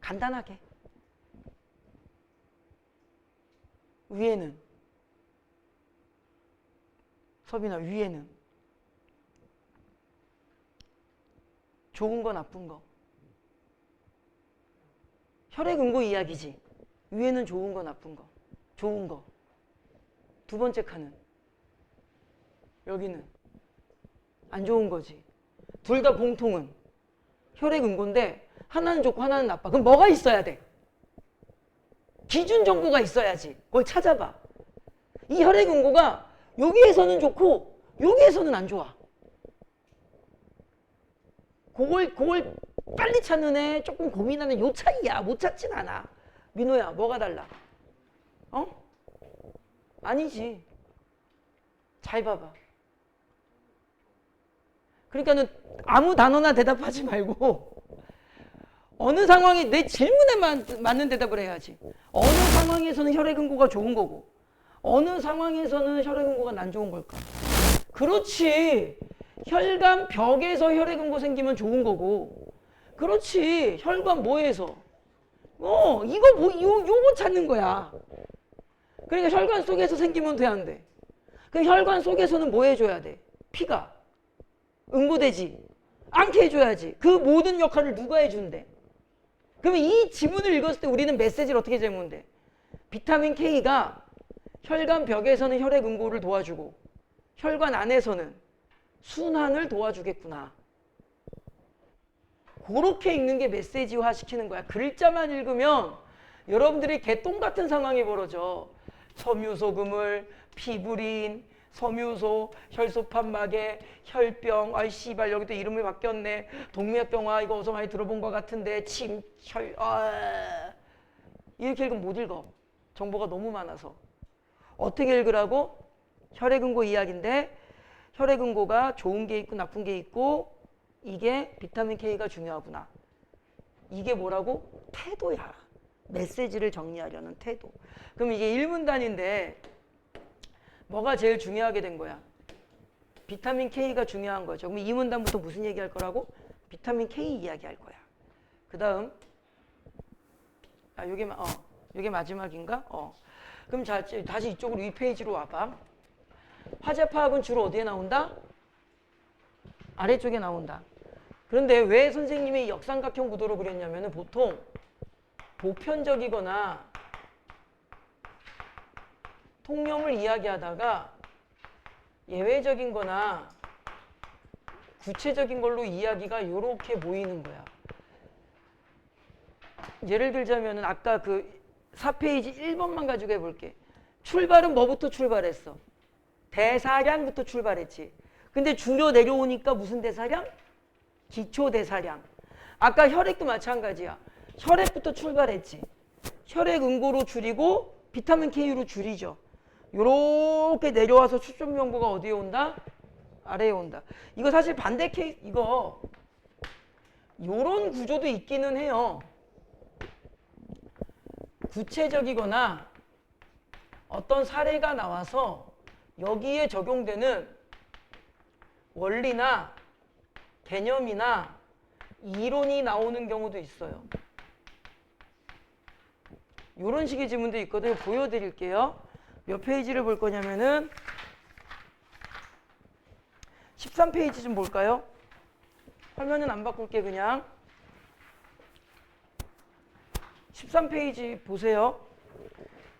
간단하게. 위에는 서빈아 위에는 좋은 거 나쁜 거. 혈액 응고 이야기지. 위에는 좋은 거 나쁜 거. 좋은 거. 두 번째 칸은 여기는 안 좋은 거지. 둘 다 공통은 혈액 응고인데 하나는 좋고 하나는 나빠. 그럼 뭐가 있어야 돼? 기준 정보가 있어야지. 그걸 찾아봐. 이 혈액 응고가 여기에서는 좋고 여기에서는 안 좋아. 그걸 빨리 찾는 애 조금 고민하는 요 차이야. 못 찾진 않아. 민호야 뭐가 달라? 아니지. 잘 봐봐. 그러니까는 아무 단어나 대답하지 말고 어느 상황에 내 질문에 맞는 대답을 해야지. 어느 상황에서는 혈액 응고가 좋은 거고 어느 상황에서는 혈액 응고가 안 좋은 걸까? 그렇지. 혈관 벽에서 혈액 응고 생기면 좋은 거고 그렇지. 혈관 뭐에서? 이거 뭐 요거 찾는 거야. 그러니까 혈관 속에서 생기면 돼 안 돼? 그 혈관 속에서는 뭐 해줘야 돼? 피가 응고되지 않게 해줘야지. 그 모든 역할을 누가 해준대? 그러면 이 지문을 읽었을 때 우리는 메시지를 어떻게 제공하면 돼? 비타민 K가 혈관 벽에서는 혈액 응고를 도와주고 혈관 안에서는 순환을 도와주겠구나. 그렇게 읽는 게 메시지화 시키는 거야. 글자만 읽으면 여러분들이 개똥 같은 상황이 벌어져. 섬유소금을, 피부린, 섬유소, 혈소판막에, 혈병, 아이 씨발 여기도 이름이 바뀌었네. 동맥경화 이거 어디서 많이 들어본 것 같은데 이렇게 읽으면 못 읽어. 정보가 너무 많아서. 어떻게 읽으라고? 혈액응고 이야기인데 혈액응고가 좋은 게 있고 나쁜 게 있고 이게 비타민 K가 중요하구나. 이게 뭐라고? 태도야. 메시지를 정리하려는 태도. 그럼 이게 1문단인데 뭐가 제일 중요하게 된 거야? 비타민 K가 중요한 거죠. 그럼 2문단부터 무슨 얘기할 거라고? 비타민 K 이야기할 거야. 그 다음 요게 마지막인가? 그럼 자, 다시 이쪽으로 이 페이지로 와봐. 화재 파악은 주로 어디에 나온다? 아래쪽에 나온다. 그런데 왜 선생님이 역삼각형 구도로 그렸냐면 보통 보편적이거나 통념을 이야기하다가 예외적인 거나 구체적인 걸로 이야기가 이렇게 모이는 거야. 예를 들자면 아까 그 4페이지 1번만 가지고 해볼게. 출발은 뭐부터 출발했어? 대사량부터 출발했지. 근데 줄여 내려오니까 무슨 대사량? 기초 대사량. 아까 혈액도 마찬가지야. 혈액부터 출발했지. 혈액 응고로 줄이고 비타민 K로 줄이죠. 요렇게 내려와서 초점 정보가 어디에 온다? 아래에 온다. 이거 사실 반대 케이스, 이거 요런 구조도 있기는 해요. 구체적이거나 어떤 사례가 나와서 여기에 적용되는 원리나 개념이나 이론이 나오는 경우도 있어요. 이런 식의 지문도 있거든요. 보여드릴게요. 몇 페이지를 볼 거냐면은 13페이지 좀 볼까요? 화면은 안 바꿀게 그냥. 13페이지 보세요.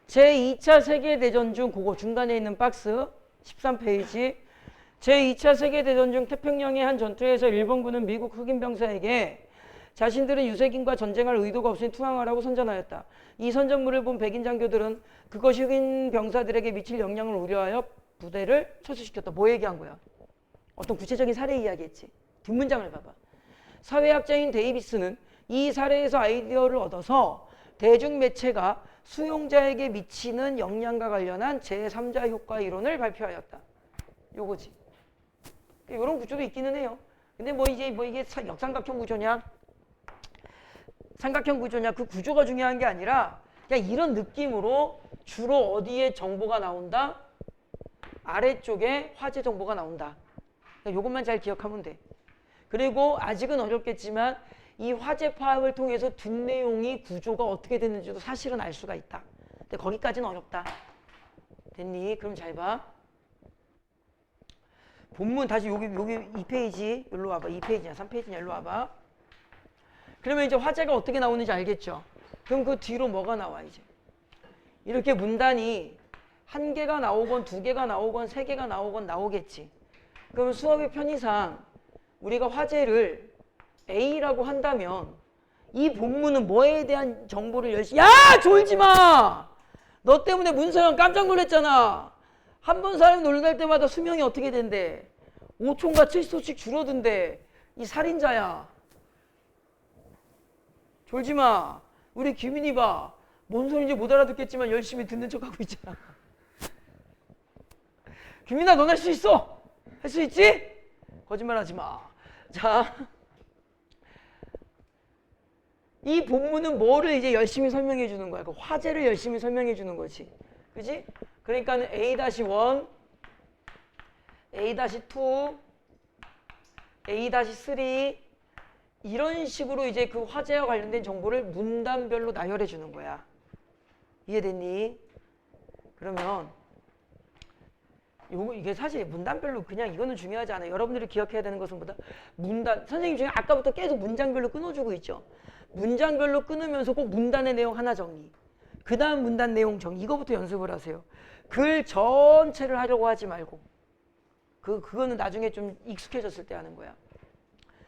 제2차 세계대전 중 그거 중간에 있는 박스 13페이지. 제2차 세계대전 중 태평양의 한 전투에서 일본군은 미국 흑인 병사에게 자신들은 유색인과 전쟁할 의도가 없으니 투항하라고 선전하였다. 이 선전물을 본 백인 장교들은 그것이 흑인 병사들에게 미칠 영향을 우려하여 부대를 철수시켰다. 뭐 얘기한 거야? 어떤 구체적인 사례 이야기했지. 뒷문장을 봐봐. 사회학자인 데이비스는 이 사례에서 아이디어를 얻어서 대중매체가 수용자에게 미치는 영향과 관련한 제3자 효과 이론을 발표하였다. 요거지. 이런 구조도 있기는 해요. 근데 뭐 이게 역삼각형 구조냐? 삼각형 구조냐? 그 구조가 중요한 게 아니라 그냥 이런 느낌으로 주로 어디에 정보가 나온다? 아래쪽에 화제 정보가 나온다. 요것만 잘 기억하면 돼. 그리고 아직은 어렵겠지만 이 화제 파악을 통해서 뒷내용이 구조가 어떻게 됐는지도 사실은 알 수가 있다. 근데 거기까지는 어렵다. 됐니? 그럼 잘 봐. 본문 다시 여기 2페이지 일로 와봐. 2페이지냐 3페이지냐 일로 와봐. 그러면 이제 화제가 어떻게 나오는지 알겠죠? 그럼 그 뒤로 뭐가 나와 이제? 이렇게 문단이 한 개가 나오건 두 개가 나오건 세 개가 나오건 나오겠지. 그러면 수업의 편의상 우리가 화제를 A라고 한다면 이 본문은 뭐에 대한 정보를 열심히 야! 졸지 마! 너 때문에 문서영 깜짝 놀랐잖아. 한 번 사람이 놀랄 때마다 수명이 어떻게 된대? 5초인가 7초씩 줄어든대. 이 살인자야. 졸지 마. 우리 규민이 봐. 뭔 소리인지 못 알아듣겠지만 열심히 듣는 척하고 있잖아. 규민아 넌 할 수 있어. 할 수 있지? 거짓말하지 마. 자, 이 본문은 뭐를 이제 열심히 설명해 주는 거야? 그 화제를 열심히 설명해 주는 거지. 그지? 그러니까는 A-1, A-2, A-3 이런 식으로 이제 그 화제와 관련된 정보를 문단별로 나열해 주는 거야. 이해됐니? 그러면 이게 사실 문단별로 그냥 이거는 중요하지 않아요. 여러분들이 기억해야 되는 것은 보다 문단, 선생님 중에 아까부터 계속 문장별로 끊어주고 있죠. 문장별로 끊으면서 꼭 문단의 내용 하나 정리. 그 다음 문단 내용 정리. 이거부터 연습을 하세요. 글 전체를 하려고 하지 말고. 그거는 나중에 좀 익숙해졌을 때 하는 거야.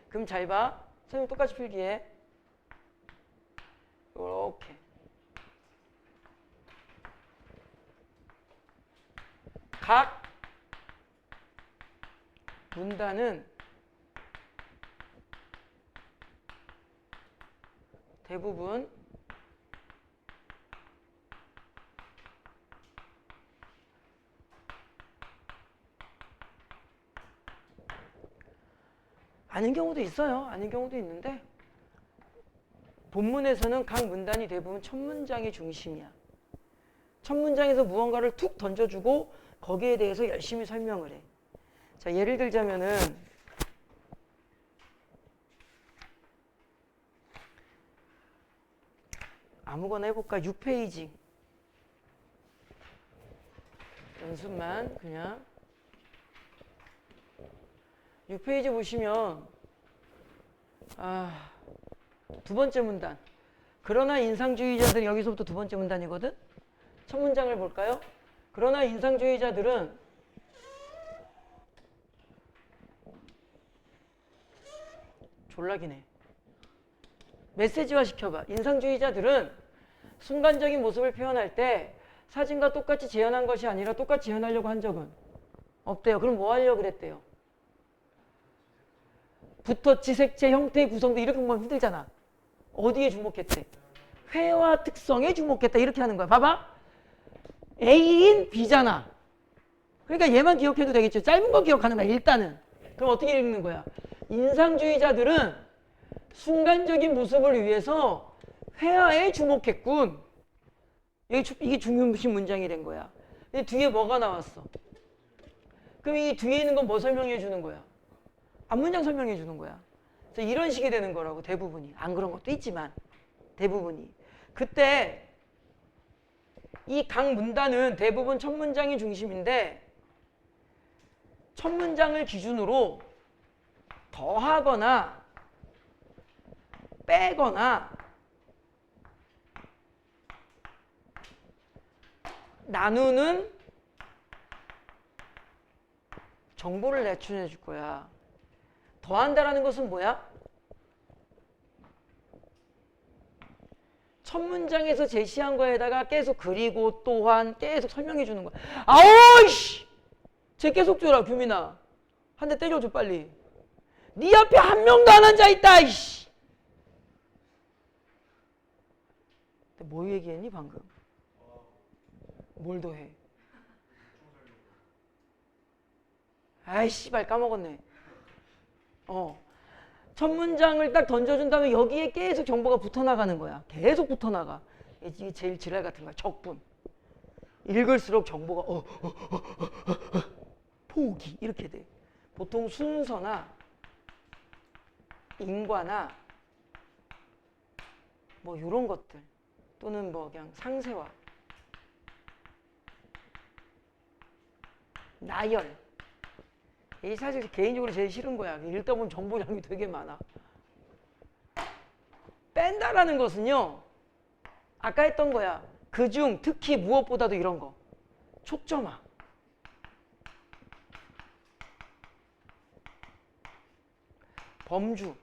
그럼 잘 봐. 선생님 똑같이 필기해. 이렇게. 각 문단은 대부분 아닌 경우도 있어요. 아닌 경우도 있는데 본문에서는 각 문단이 대부분 첫 문장이 중심이야. 첫 문장에서 무언가를 툭 던져주고 거기에 대해서 열심히 설명을 해. 자, 예를 들자면은 아무거나 해볼까? 6페이지 연습만 그냥 6페이지 보시면 두 번째 문단. 그러나 인상주의자들은 여기서부터 두 번째 문단이거든. 첫 문장을 볼까요? 그러나 인상주의자들은 졸라기네. 메시지화 시켜봐. 인상주의자들은 순간적인 모습을 표현할 때 사진과 똑같이 재현한 것이 아니라 똑같이 재현하려고 한 적은 없대요. 그럼 뭐 하려고 그랬대요? 붓터치, 색채, 형태, 구성도 이렇게 보면 힘들잖아. 어디에 주목했대? 회화 특성에 주목했다. 이렇게 하는 거야. 봐봐. A인 B잖아. 그러니까 얘만 기억해도 되겠죠. 짧은 거 기억하는 거야. 일단은. 그럼 어떻게 읽는 거야? 인상주의자들은 순간적인 모습을 위해서 회화에 주목했군. 이게 중요한 문장이 된 거야. 근데 뒤에 뭐가 나왔어? 그럼 이 뒤에 있는 건 뭐 설명해 주는 거야? 앞문장 설명해 주는 거야. 그래서 이런 식이 되는 거라고, 대부분이. 안 그런 것도 있지만 대부분이. 그때 이 각 문단은 대부분 첫 문장이 중심인데 첫 문장을 기준으로 더하거나 빼거나 나누는 정보를 내추해 줄 거야. 더한다라는 것은 뭐야? 첫 문장에서 제시한 거에다가 계속 그리고 또한 계속 설명해 주는 거야. 아오이씨! 쟤 계속 줘라, 규민아. 한 대 때려줘, 빨리. 네 앞에 한 명도 안 앉아 있다, 이씨! 뭐 얘기했니, 방금? 뭘 더해? 아이, 씨발, 까먹었네. 첫 문장을 딱 던져준 다음에 여기에 계속 정보가 붙어나가는 거야. 계속 붙어나가. 이게 제일 지랄 같은 거야. 적분. 읽을수록 정보가 포기 이렇게 돼. 보통 순서나 인과나 뭐 이런 것들 또는 뭐 그냥 상세화, 나열. 이 사실 개인적으로 제일 싫은 거야. 읽다 보면 정보량이 되게 많아. 뺀다라는 것은요, 아까 했던 거야. 그중 특히 무엇보다도 이런 거. 초점화. 범주.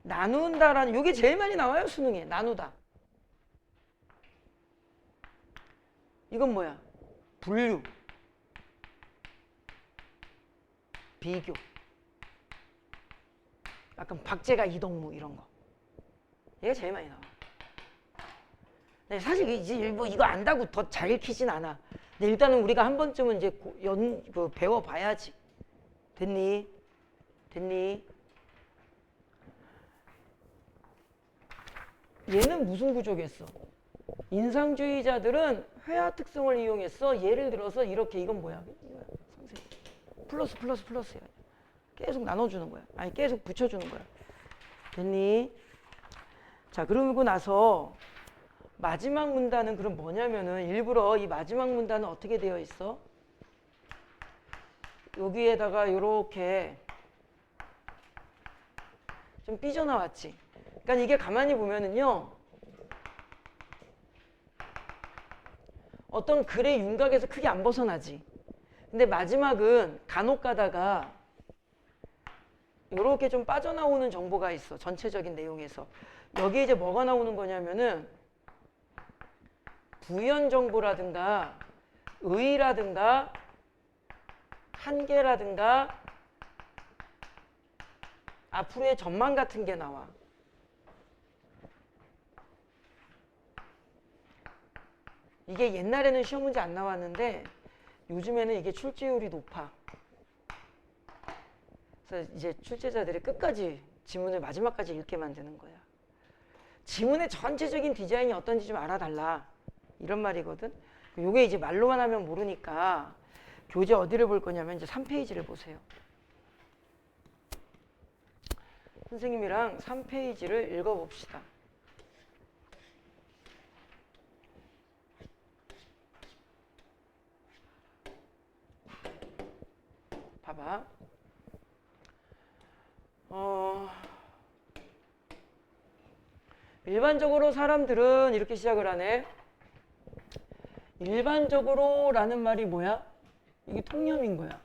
나눈다라는, 이게 제일 많이 나와요, 수능에. 나누다. 이건 뭐야? 분류. 비교. 약간 박제가 이동무 이런 거. 얘가 제일 많이 나와. 사실 이제 뭐 이거 안다고 더 잘 읽히진 않아. 근데 일단은 우리가 한 번쯤은 이제 배워봐야지. 됐니? 됐니? 얘는 무슨 구조겠어? 인상주의자들은 회화 특성을 이용해서 예를 들어서 이렇게, 이건 뭐야? 플러스 플러스 플러스야. 계속 나눠주는 거야. 아니, 계속 붙여주는 거야. 됐니? 자, 그러고 나서 마지막 문단은 그럼 뭐냐면은 일부러 이 마지막 문단은 어떻게 되어 있어? 여기에다가 이렇게 좀 삐져나왔지. 그러니까 이게 가만히 보면은요, 어떤 글의 윤곽에서 크게 안 벗어나지. 근데 마지막은 간혹 가다가 이렇게 좀 빠져나오는 정보가 있어. 전체적인 내용에서. 여기에 이제 뭐가 나오는 거냐면은 부연 정보라든가 의의라든가 한계라든가 앞으로의 전망 같은 게 나와. 이게 옛날에는 시험 문제 안 나왔는데 요즘에는 이게 출제율이 높아. 그래서 이제 출제자들이 끝까지 지문을 마지막까지 읽게 만드는 거야. 지문의 전체적인 디자인이 어떤지 좀 알아달라. 이런 말이거든. 요게 이제 말로만 하면 모르니까 교재 어디를 볼 거냐면 이제 3페이지를 보세요. 선생님이랑 3페이지를 읽어봅시다. 봐봐. 일반적으로 사람들은 이렇게 시작을 하네. 일반적으로 라는 말이 뭐야? 이게 통념인 거야.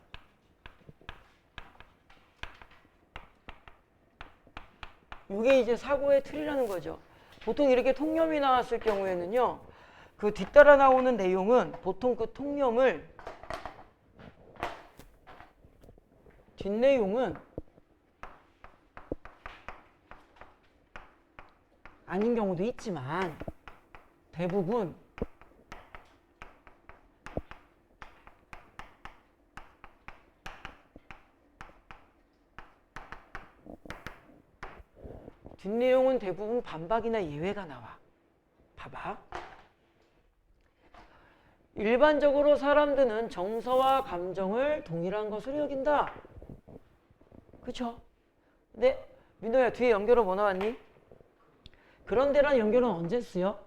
이게 이제 사고의 틀이라는 거죠. 보통 이렇게 통념이 나왔을 경우에는요, 그 뒤따라 나오는 내용은 보통 그 통념을, 뒷내용은 아닌 경우도 있지만 대부분 뒷내용은 대부분 반박이나 예외가 나와. 봐봐. 일반적으로 사람들은 정서와 감정을 동일한 것으로 여긴다. 그쵸? 근데 민호야, 뒤에 연결어 뭐 나왔니? 그런데란 연결은 언제 쓰여?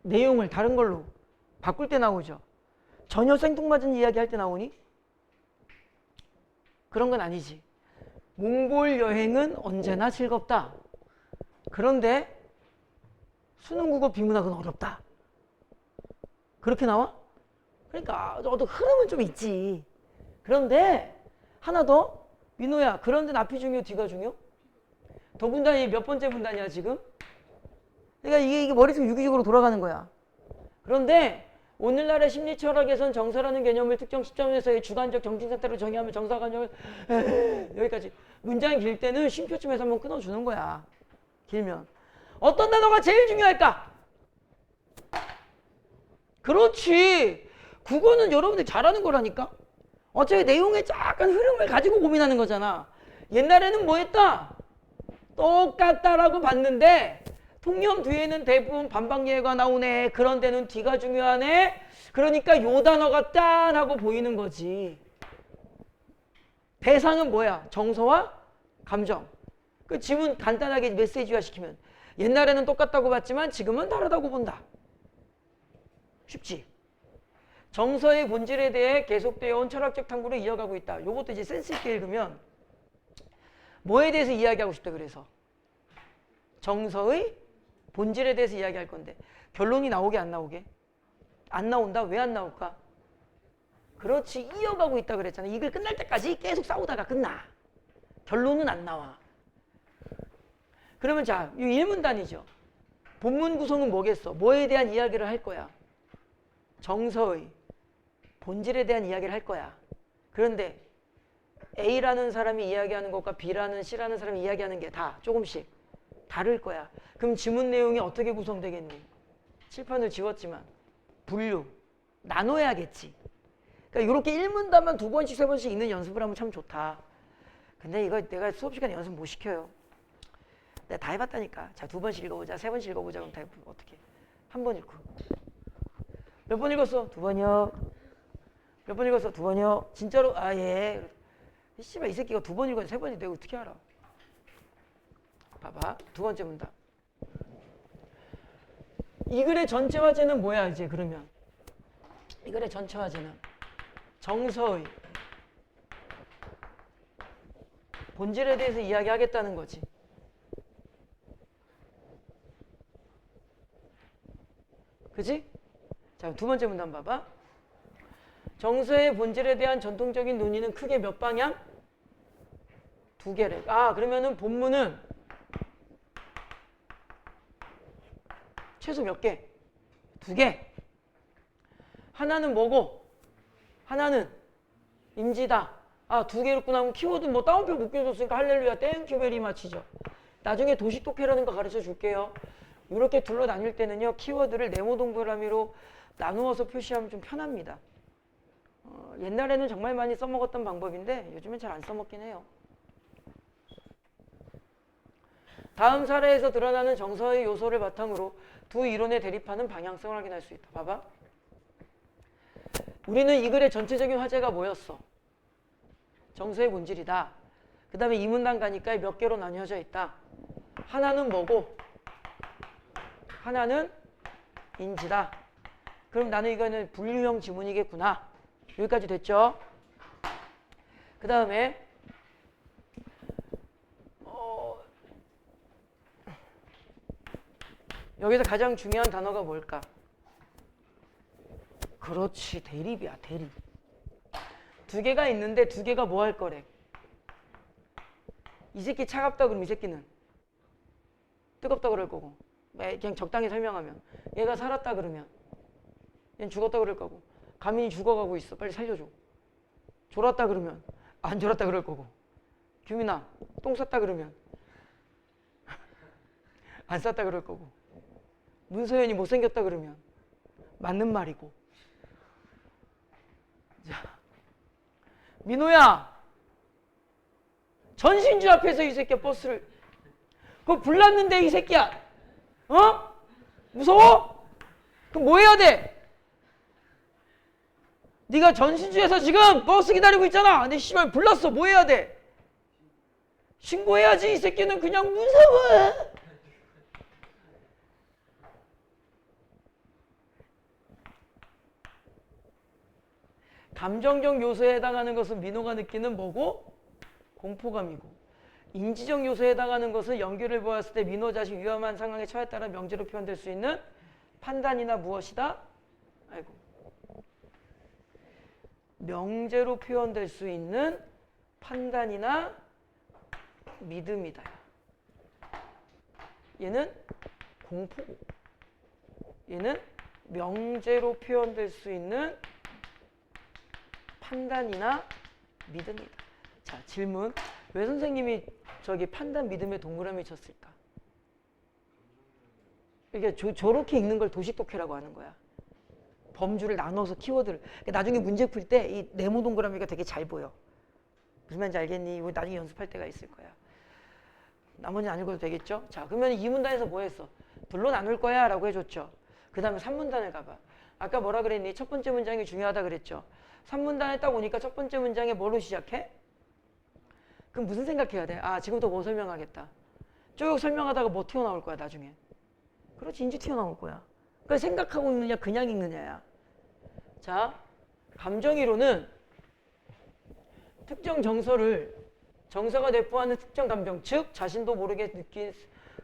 내용을 다른 걸로 바꿀 때 나오죠. 전혀 생뚱맞은 이야기 할 때 나오니? 그런 건 아니지. 몽골 여행은 언제나 즐겁다. 그런데 수능 국어 비문학은 어렵다. 그렇게 나와? 그러니까 너도 흐름은 좀 있지. 그런데 하나 더, 민호야, 그런데 앞이 중요, 뒤가 중요? 더분단이 몇 번째 분단이야 지금? 그러니까 이게 머릿속 유기적으로 돌아가는 거야. 그런데 오늘날의 심리철학에선 정서라는 개념을 특정 시점에서의 주관적 정신 상태로 정의하면 정서 감정을 여기까지. 문장이 길 때는 쉼표쯤에서 한번 끊어주는 거야. 길면 어떤 단어가 제일 중요할까? 그렇지. 국어는 여러분들이 잘하는 거라니까. 어차피 내용의 약간 흐름을 가지고 고민하는 거잖아. 옛날에는 뭐 했다? 똑같다라고 봤는데 통념 뒤에는 대부분 반박 예가 나오네. 그런 데는 뒤가 중요하네. 그러니까 요 단어가 짠 하고 보이는 거지. 대상은 뭐야? 정서와 감정. 그 지문 간단하게 메시지화 시키면 옛날에는 똑같다고 봤지만 지금은 다르다고 본다. 쉽지? 정서의 본질에 대해 계속되어 온 철학적 탐구를 이어가고 있다. 요것도 이제 센스 있게 읽으면 뭐에 대해서 이야기하고 싶다 그래서 정서의 본질에 대해서 이야기할 건데 결론이 나오게 안 나오게? 안 나온다? 왜 안 나올까? 그렇지, 이어가고 있다 그랬잖아. 이걸 끝날 때까지 계속 싸우다가 끝나. 결론은 안 나와. 그러면 자, 이 일문단이죠. 본문 구성은 뭐겠어? 뭐에 대한 이야기를 할 거야? 정서의 본질에 대한 이야기를 할 거야. 그런데 A라는 사람이 이야기하는 것과 B라는 C라는 사람이 이야기하는 게 다 조금씩 다를 거야. 그럼 지문 내용이 어떻게 구성되겠니? 칠판을 지웠지만 분류, 나눠야겠지. 그러니까 이렇게 일문단만 2번씩 3번씩 읽는 연습을 하면 참 좋다. 근데 이거 내가 수업 시간에 연습 못 시켜요. 내가 다 해봤다니까. 자, 2번씩 읽어보자, 3번씩 읽어보자. 그럼 다 어떻게? 한 번 읽고. 몇 번 읽었어? 2번이요. 몇 번 읽었어? 2번이요. 진짜로? 아, 예. 씨발, 이 새끼가 2번 읽었는데 3번이 내가 어떻게 알아? 봐봐. 2번째 문단. 이 글의 전체 화제는 뭐야, 이제 그러면? 이 글의 전체 화제는 정서의 본질에 대해서 이야기하겠다는 거지. 그치? 자, 2번째 문단 봐봐. 정서의 본질에 대한 전통적인 논의는 크게 몇 방향? 2개래. 아, 그러면은 본문은 최소 몇 개? 2개. 하나는 뭐고? 하나는 임지다. 아, 2개로 끝나면 키워드 뭐 따옴표 묶여줬으니까 할렐루야 땡큐 베리 마치죠. 나중에 도식독해라는 거 가르쳐 줄게요. 이렇게 둘러 나뉠 때는요, 키워드를 네모 동그라미로 나누어서 표시하면 좀 편합니다. 옛날에는 정말 많이 써먹었던 방법인데 요즘은 잘 안 써먹긴 해요. 다음 사례에서 드러나는 정서의 요소를 바탕으로 두 이론의 대립하는 방향성을 확인할 수 있다. 봐봐. 우리는 이 글의 전체적인 화제가 뭐였어? 정서의 본질이다. 그 다음에 이 문단 가니까 몇 개로 나뉘어져 있다. 하나는 뭐고? 하나는 인지다. 그럼 나는 이거는 분류형 지문이겠구나. 여기까지 됐죠? 그 다음에 여기서 가장 중요한 단어가 뭘까? 그렇지, 대립이야, 대립. 2개가 있는데 2개가 뭐 할 거래? 이 새끼 차갑다 그러면 이 새끼는 뜨겁다 그럴 거고, 그냥 적당히 설명하면 얘가 살았다 그러면 얘는 죽었다 그럴 거고, 가민이 죽어가고 있어, 빨리 살려줘. 졸았다 그러면 안 졸았다 그럴 거고, 규민아 똥 쌌다 그러면 안 쌌다 그럴 거고. 문서연이 못생겼다 그러면 맞는 말이고. 자, 민호야, 전신주 앞에서 이 새끼야 버스를 그거 불났는데 이 새끼야, 어? 무서워? 그럼 뭐 해야 돼? 네가 전신주에서 지금 버스 기다리고 있잖아. 근데 씨발 불났어. 뭐 해야 돼? 신고해야지. 이 새끼는 그냥 무서워. 감정적 요소에 해당하는 것은 민호가 느끼는 뭐고? 공포감이고, 인지적 요소에 해당하는 것은 연기를 보았을 때 민호 자신 위험한 상황에 처했다는 명제로 표현될 수 있는 판단이나 무엇이다? 아이고. 명제로 표현될 수 있는 판단이나 믿음이다. 얘는 공포고, 얘는 명제로 표현될 수 있는 판단이나 믿음이다. 자, 질문. 왜 선생님이 저기 판단, 믿음에 동그라미 쳤을까? 이게 저렇게 읽는 걸 도식독해라고 하는 거야. 범주를 나눠서 키워드를. 그러니까 나중에 문제 풀 때 이 네모 동그라미가 되게 잘 보여. 무슨 말인지 알겠니? 이거 나중에 연습할 때가 있을 거야. 나머지는 안 읽어도 되겠죠? 자, 그러면 2문단에서 뭐 했어? 둘로 나눌 거야 라고 해줬죠. 그 다음에 3문단을 가봐. 아까 뭐라 그랬니? 첫 번째 문장이 중요하다 그랬죠. 3문단에 딱 오니까 첫 번째 문장에 뭐로 시작해? 그럼 무슨 생각해야 돼? 아, 지금부터 뭐 설명하겠다. 쭉 설명하다가 뭐 튀어나올 거야 나중에. 그렇지, 인지 튀어나올 거야. 그러니까 생각하고 있느냐 그냥 읽느냐야. 자, 감정이론은 특정 정서가 내포하는 특정 감정, 즉 자신도 모르게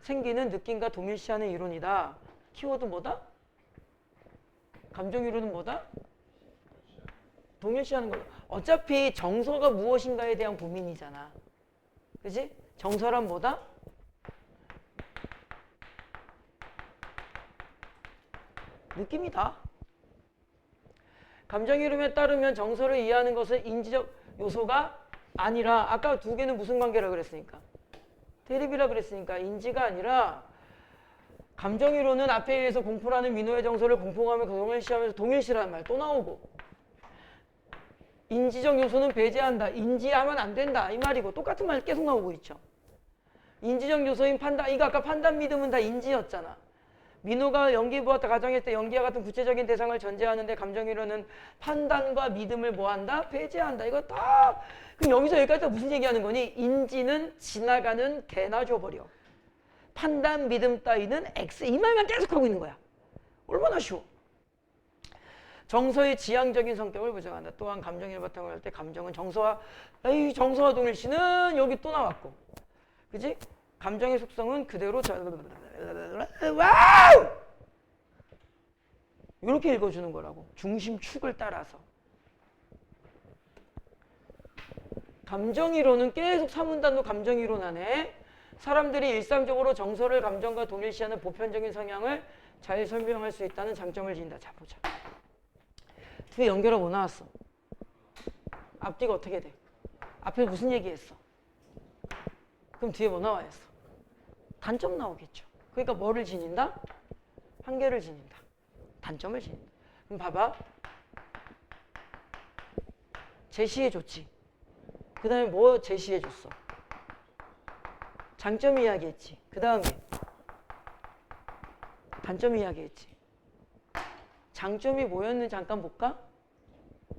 생기는 느낌과 동일시하는 이론이다. 키워드 뭐다? 감정이론은 뭐다? 동일시하는 거다. 어차피 정서가 무엇인가에 대한 고민이잖아. 그지? 정서란 뭐다? 느낌이다. 감정 이름에 따르면 정서를 이해하는 것은 인지적 요소가 아니라, 아까 두 개는 무슨 관계라 그랬으니까? 대립이라 그랬으니까 인지가 아니라, 감정 이론은 앞에 의해서 공포라는 민호의 정서를 공포감에 동일시하면서 동일시라는 말 또 나오고, 인지적 요소는 배제한다. 인지하면 안 된다. 이 말이고 똑같은 말 계속 나오고 있죠. 인지적 요소인 판단, 이거 아까 판단 믿음은 다 인지였잖아. 민호가 연기 보았다 가정했을 때 연기와 같은 구체적인 대상을 전제하는데 감정이론은 판단과 믿음을 뭐한다? 배제한다. 이거 딱. 그럼 여기서 여기까지 다 무슨 얘기하는 거니? 인지는 지나가는 개나 줘버려. 판단, 믿음 따위는 X. 이 말만 계속 하고 있는 거야. 얼마나 쉬워. 정서의 지향적인 성격을 부정한다. 또한 감정을 바탕으로 할 때 감정은 정서와 동일시는 여기 또 나왔고, 그지? 감정의 속성은 그대로 와우! 이렇게 읽어주는 거라고. 중심축을 따라서. 감정이론은 계속 3문단도 감정이론 안에 사람들이 일상적으로 정서를 감정과 동일시하는 보편적인 성향을 잘 설명할 수 있다는 장점을 지닌다. 자, 보자. 뒤에 연결하고 뭐 나왔어? 앞뒤가 어떻게 돼? 앞에 무슨 얘기했어? 그럼 뒤에 뭐 나와 있어? 단점 나오겠죠. 그러니까 뭐를 지닌다? 한계를 지닌다. 단점을 지닌다. 그럼 봐봐. 제시해줬지. 그 다음에 뭐 제시해줬어? 장점 이야기했지. 그 다음에 단점 이야기했지. 장점이 뭐였는지 잠깐 볼까?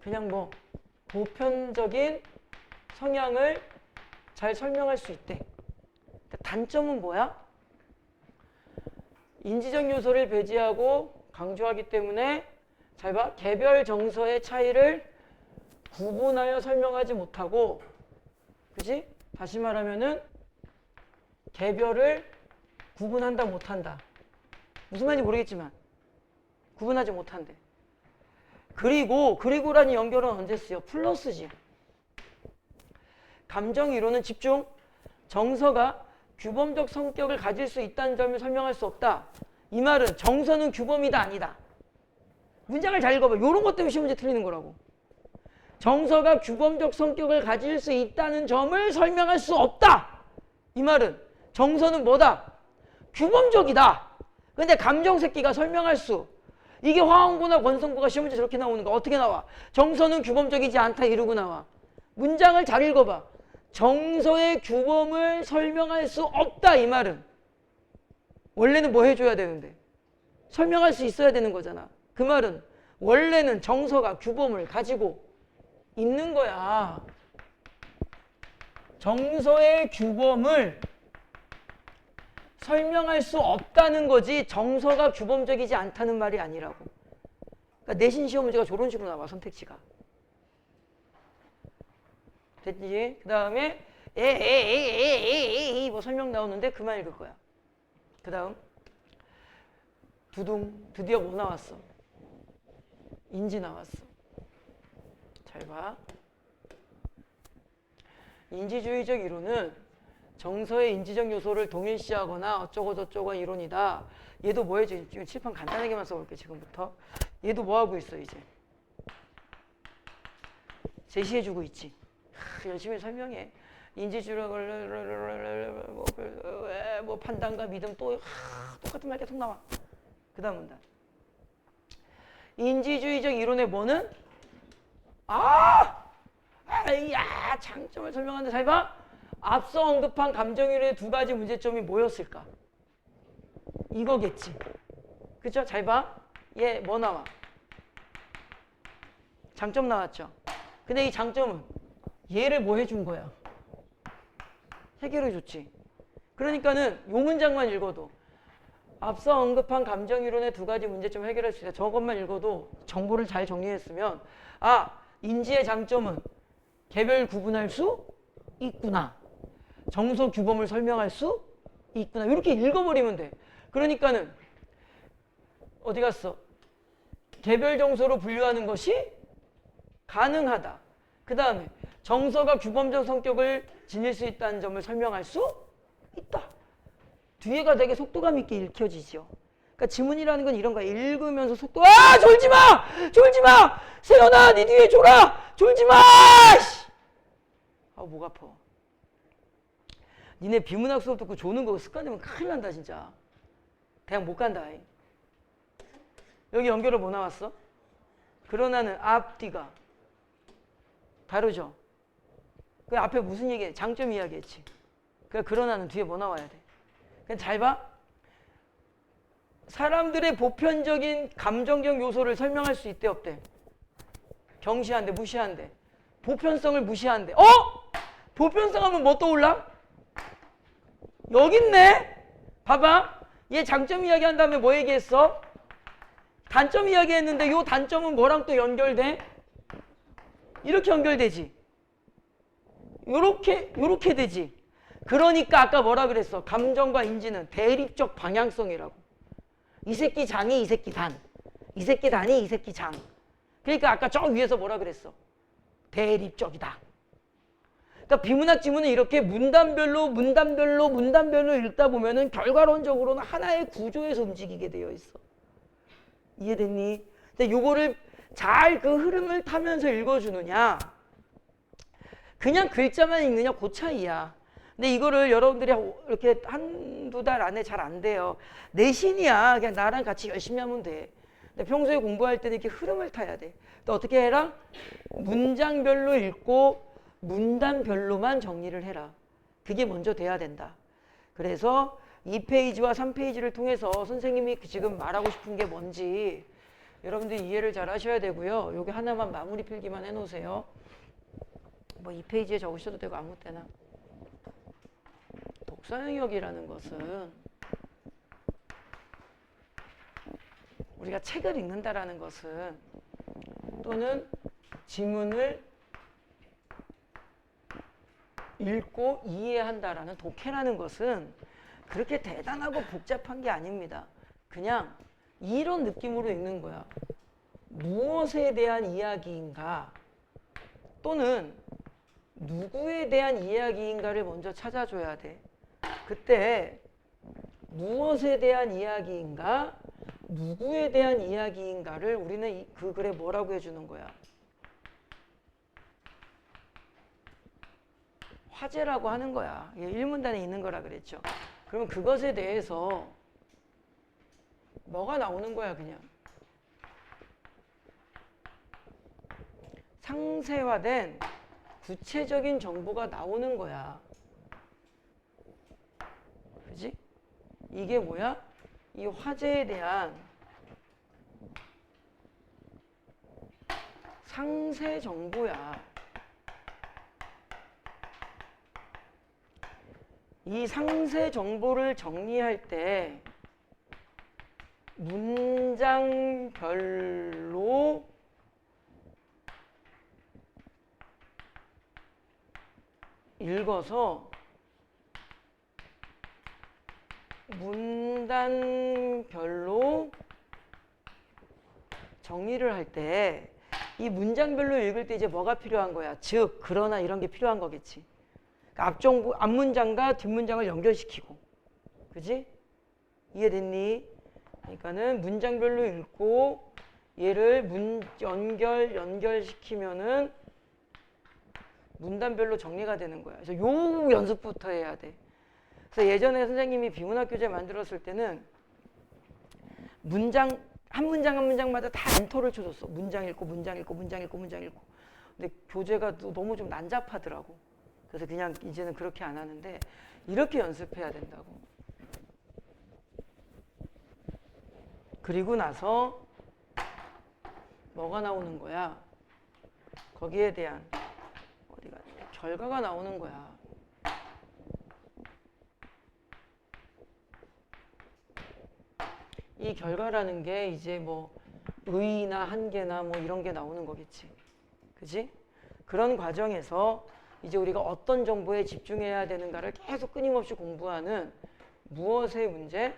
그냥 뭐 보편적인 성향을 잘 설명할 수 있대. 단점은 뭐야? 인지적 요소를 배제하고 강조하기 때문에, 잘 봐, 개별 정서의 차이를 구분하여 설명하지 못하고, 그지? 다시 말하면은 개별을 구분한다 못한다. 무슨 말인지 모르겠지만 구분하지 못한대. 그리고라는 연결은 언제 쓰여? 플러스지. 감정 이론은 집중. 정서가 규범적 성격을 가질 수 있다는 점을 설명할 수 없다. 이 말은 정서는 규범이다 아니다. 문장을 잘 읽어봐. 이런 것 때문에 시험 문제 틀리는 거라고. 정서가 규범적 성격을 가질 수 있다는 점을 설명할 수 없다. 이 말은 정서는 뭐다? 규범적이다. 근데 감정새끼가 설명할 수. 이게 화원구나 권성구가 시험 문제 저렇게 나오는 거 어떻게 나와? 정서는 규범적이지 않다 이러고 나와. 문장을 잘 읽어봐. 정서의 규범을 설명할 수 없다 이 말은. 원래는 뭐 해줘야 되는데? 설명할 수 있어야 되는 거잖아. 그 말은 원래는 정서가 규범을 가지고 있는 거야. 정서의 규범을 설명할 수 없다는 거지 정서가 규범적이지 않다는 말이 아니라고. 그러니까 내신 시험 문제가 저런 식으로 나와 선택지가. 됐지? 그 다음에 뭐 설명 나오는데 그만 읽을 거야. 그 다음 두둥 드디어 뭐 나왔어? 인지 나왔어. 잘 봐. 인지주의적 이론은 정서의 인지적 요소를 동일시하거나 어쩌고 저쩌고 이론이다. 얘도 뭐 해줘? 지금 칠판 간단하게만 써볼게 지금부터. 얘도 뭐 하고 있어 이제? 제시해주고 있지. 열심히 설명해. 인지주의적 뭐 판단과 믿음 또 똑같은 말 계속 나와. 그 다음 문단. 인지주의적 이론의 뭐는? 장점을 설명하는데 잘 봐. 앞서 언급한 감정이론의 두 가지 문제점이 뭐였을까? 이거겠지. 그쵸? 잘 봐. 얘 뭐 나와? 장점 나왔죠. 근데 이 장점은 얘를 뭐 해준 거야? 해결해 줬지. 그러니까는 요 문장만 읽어도 앞서 언급한 감정이론의 두 가지 문제점 해결할 수 있다. 저것만 읽어도 정보를 잘 정리했으면 인지의 장점은 개별 구분할 수 있구나. 정서 규범을 설명할 수 있구나. 이렇게 읽어버리면 돼. 그러니까는 어디 갔어? 개별 정서로 분류하는 것이 가능하다. 그 다음에 정서가 규범적 성격을 지닐 수 있다는 점을 설명할 수 있다. 뒤에가 되게 속도감 있게 읽혀지죠. 그러니까 지문이라는 건 이런 거야. 읽으면서 속도. 졸지 마! 졸지 마! 세연아, 네 뒤에 졸아! 졸지 마! 목 아파. 니네 비문학 수업 듣고 조는 거 습관되면 큰일 난다 진짜. 대학 못 간다. 여기 연결을 뭐 나왔어? 그러나는 앞뒤가 다르죠. 그 앞에 무슨 얘기해? 장점 이야기했지. 그러나는 뒤에 뭐 나와야 돼? 그냥 잘 봐. 사람들의 보편적인 감정적 요소를 설명할 수 있대 없대? 경시한대 무시한대? 보편성을 무시한대. 보편성 하면 뭐 떠올라? 여기 있네. 봐봐. 얘 장점 이야기한 다음에 뭐 얘기했어? 단점 이야기했는데 요 단점은 뭐랑 또 연결돼? 이렇게 연결되지. 요렇게 되지. 그러니까 아까 뭐라 그랬어? 감정과 인지는 대립적 방향성이라고. 이 새끼 장이 이 새끼 단. 이 새끼 단이 이 새끼 장. 그러니까 아까 저 위에서 뭐라 그랬어? 대립적이다. 그러니까 비문학 지문은 이렇게 문단별로 읽다 보면은 결과론적으로는 하나의 구조에서 움직이게 되어 있어. 이해됐니? 근데 요거를 잘 그 흐름을 타면서 읽어주느냐, 그냥 글자만 읽느냐 그 차이야. 근데 이거를 여러분들이 이렇게 한두 달 안에 잘 안 돼요. 내신이야. 그냥 나랑 같이 열심히 하면 돼. 근데 평소에 공부할 때는 이렇게 흐름을 타야 돼. 또 어떻게 해라? 문장별로 읽고 문단별로만 정리를 해라. 그게 먼저 돼야 된다. 그래서 2페이지와 3페이지를 통해서 선생님이 지금 말하고 싶은 게 뭔지 여러분들이 이해를 잘 하셔야 되고요. 여기 하나만 마무리 필기만 해놓으세요. 뭐 2페이지에 적으셔도 되고 아무 때나. 독서 영역이라는 것은 우리가 책을 읽는다라는 것은 또는 지문을 읽고 이해한다라는 독해라는 것은 그렇게 대단하고 복잡한 게 아닙니다. 그냥 이런 느낌으로 읽는 거야. 무엇에 대한 이야기인가 또는 누구에 대한 이야기인가를 먼저 찾아줘야 돼. 그때 무엇에 대한 이야기인가 누구에 대한 이야기인가를 우리는 그 글에 뭐라고 해주는 거야? 화제라고 하는 거야. 이게 1문단에 있는 거라 그랬죠. 그럼 그것에 대해서 뭐가 나오는 거야, 그냥. 상세화된 구체적인 정보가 나오는 거야. 그지? 이게 뭐야? 이 화제에 대한 상세 정보야. 이 상세 정보를 정리할 때 문장별로 읽어서 문단별로 정리를 할 때 이 문장별로 읽을 때 이제 뭐가 필요한 거야? 즉, 그러나 이런 게 필요한 거겠지. 그러니까 앞문장과 뒷문장을 연결시키고. 그지? 이해됐니? 그러니까는 문장별로 읽고 얘를 연결시키면은 문단별로 정리가 되는 거야. 그래서 요 연습부터 해야 돼. 그래서 예전에 선생님이 비문학교재 만들었을 때는 한 문장마다 다 엔터를 쳐줬어. 문장 읽고 문장 읽고 문장 읽고 문장 읽고. 근데 교재가 너무 좀 난잡하더라고. 그래서 그냥 이제는 그렇게 안 하는데 이렇게 연습해야 된다고. 그리고 나서 뭐가 나오는 거야? 거기에 대한 어디가 결과가 나오는 거야. 이 결과라는 게 이제 뭐 의의나 한계나 뭐 이런 게 나오는 거겠지. 그지? 그런 과정에서 이제 우리가 어떤 정보에 집중해야 되는가를 계속 끊임없이 공부하는 무엇의 문제?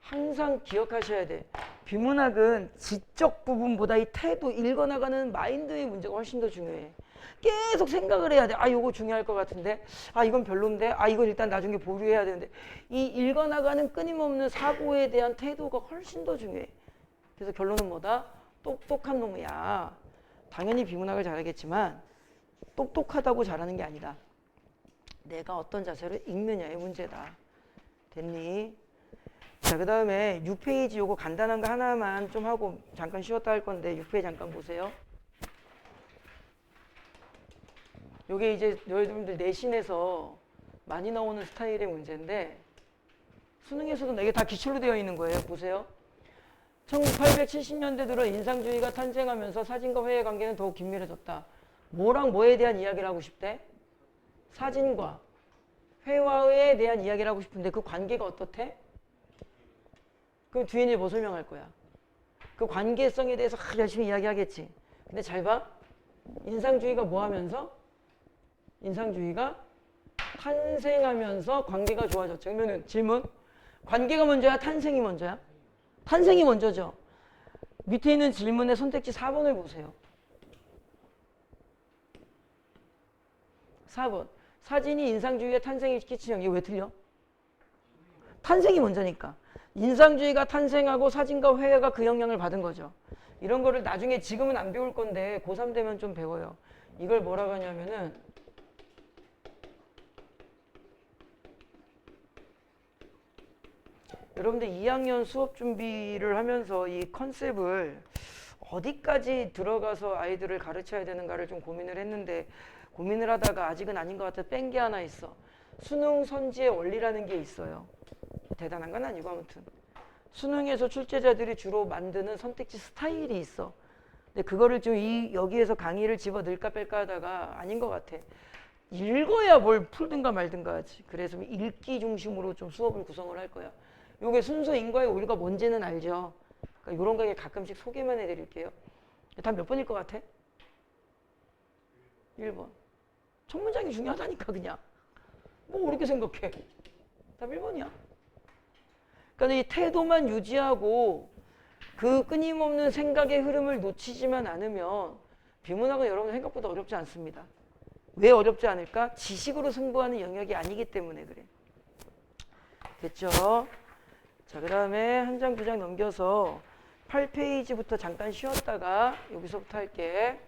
항상 기억하셔야 돼. 비문학은 지적 부분보다 이 태도, 읽어나가는 마인드의 문제가 훨씬 더 중요해. 계속 생각을 해야 돼. 아, 이거 중요할 것 같은데. 아, 이건 별론데. 아, 이건 일단 나중에 보류해야 되는데. 이 읽어나가는 끊임없는 사고에 대한 태도가 훨씬 더 중요해. 그래서 결론은 뭐다? 똑똑한 놈이야. 당연히 비문학을 잘하겠지만 똑똑하다고 잘하는 게 아니다. 내가 어떤 자세로 읽느냐의 문제다. 됐니? 자, 그 다음에 6페이지 요거 간단한 거 하나만 좀 하고 잠깐 쉬었다 할 건데 6페이지 잠깐 보세요. 요게 이제 여러분들 내신에서 많이 나오는 스타일의 문제인데 수능에서도 이게 다 기출로 되어 있는 거예요. 보세요. 1870년대 들어 인상주의가 탄생하면서 사진과 회의 관계는 더욱 긴밀해졌다. 뭐랑 뭐에 대한 이야기를 하고 싶대? 사진과 회화에 대한 이야기를 하고 싶은데 그 관계가 어떻대? 그럼 뒤에 이제 뭐 설명할 거야? 그 관계성에 대해서 열심히 이야기하겠지. 근데 잘 봐. 인상주의가 뭐 하면서? 인상주의가 탄생하면서 관계가 좋아졌죠. 그러면 질문. 관계가 먼저야? 탄생이 먼저야? 탄생이 먼저죠. 밑에 있는 질문의 선택지 4번을 보세요. 4번. 사진이 인상주의의 탄생에 끼치는 영향이 왜 틀려? 탄생이 먼저니까. 인상주의가 탄생하고 사진과 회화가 그 영향을 받은 거죠. 이런 거를 나중에 지금은 안 배울 건데 고3 되면 좀 배워요. 이걸 뭐라고 하냐면은 여러분들 2학년 수업 준비를 하면서 이 컨셉을 어디까지 들어가서 아이들을 가르쳐야 되는가를 좀 고민을 했는데 고민을 하다가 아직은 아닌 것 같아서 뺀 게 하나 있어. 수능 선지의 원리라는 게 있어요. 대단한 건 아니고 아무튼 수능에서 출제자들이 주로 만드는 선택지 스타일이 있어. 근데 그거를 좀 여기에서 강의를 집어 넣을까 뺄까 하다가 아닌 것 같아. 읽어야 뭘 풀든가 말든가 하지. 그래서 읽기 중심으로 좀 수업을 구성을 할 거야. 요게 순서 인과의 오류가 뭔지는 알죠. 그러니까 이런 거에 가끔씩 소개만 해드릴게요. 다 몇 번일 것 같아? 1번. 첫 문장이 중요하다니까 그냥. 뭐 그렇게 생각해. 답 1번이야. 그러니까 이 태도만 유지하고 그 끊임없는 생각의 흐름을 놓치지만 않으면 비문학은 여러분 생각보다 어렵지 않습니다. 왜 어렵지 않을까? 지식으로 승부하는 영역이 아니기 때문에 그래. 됐죠? 자, 그 다음에 한 장, 두 장 넘겨서 8페이지부터 잠깐 쉬었다가 여기서부터 할게.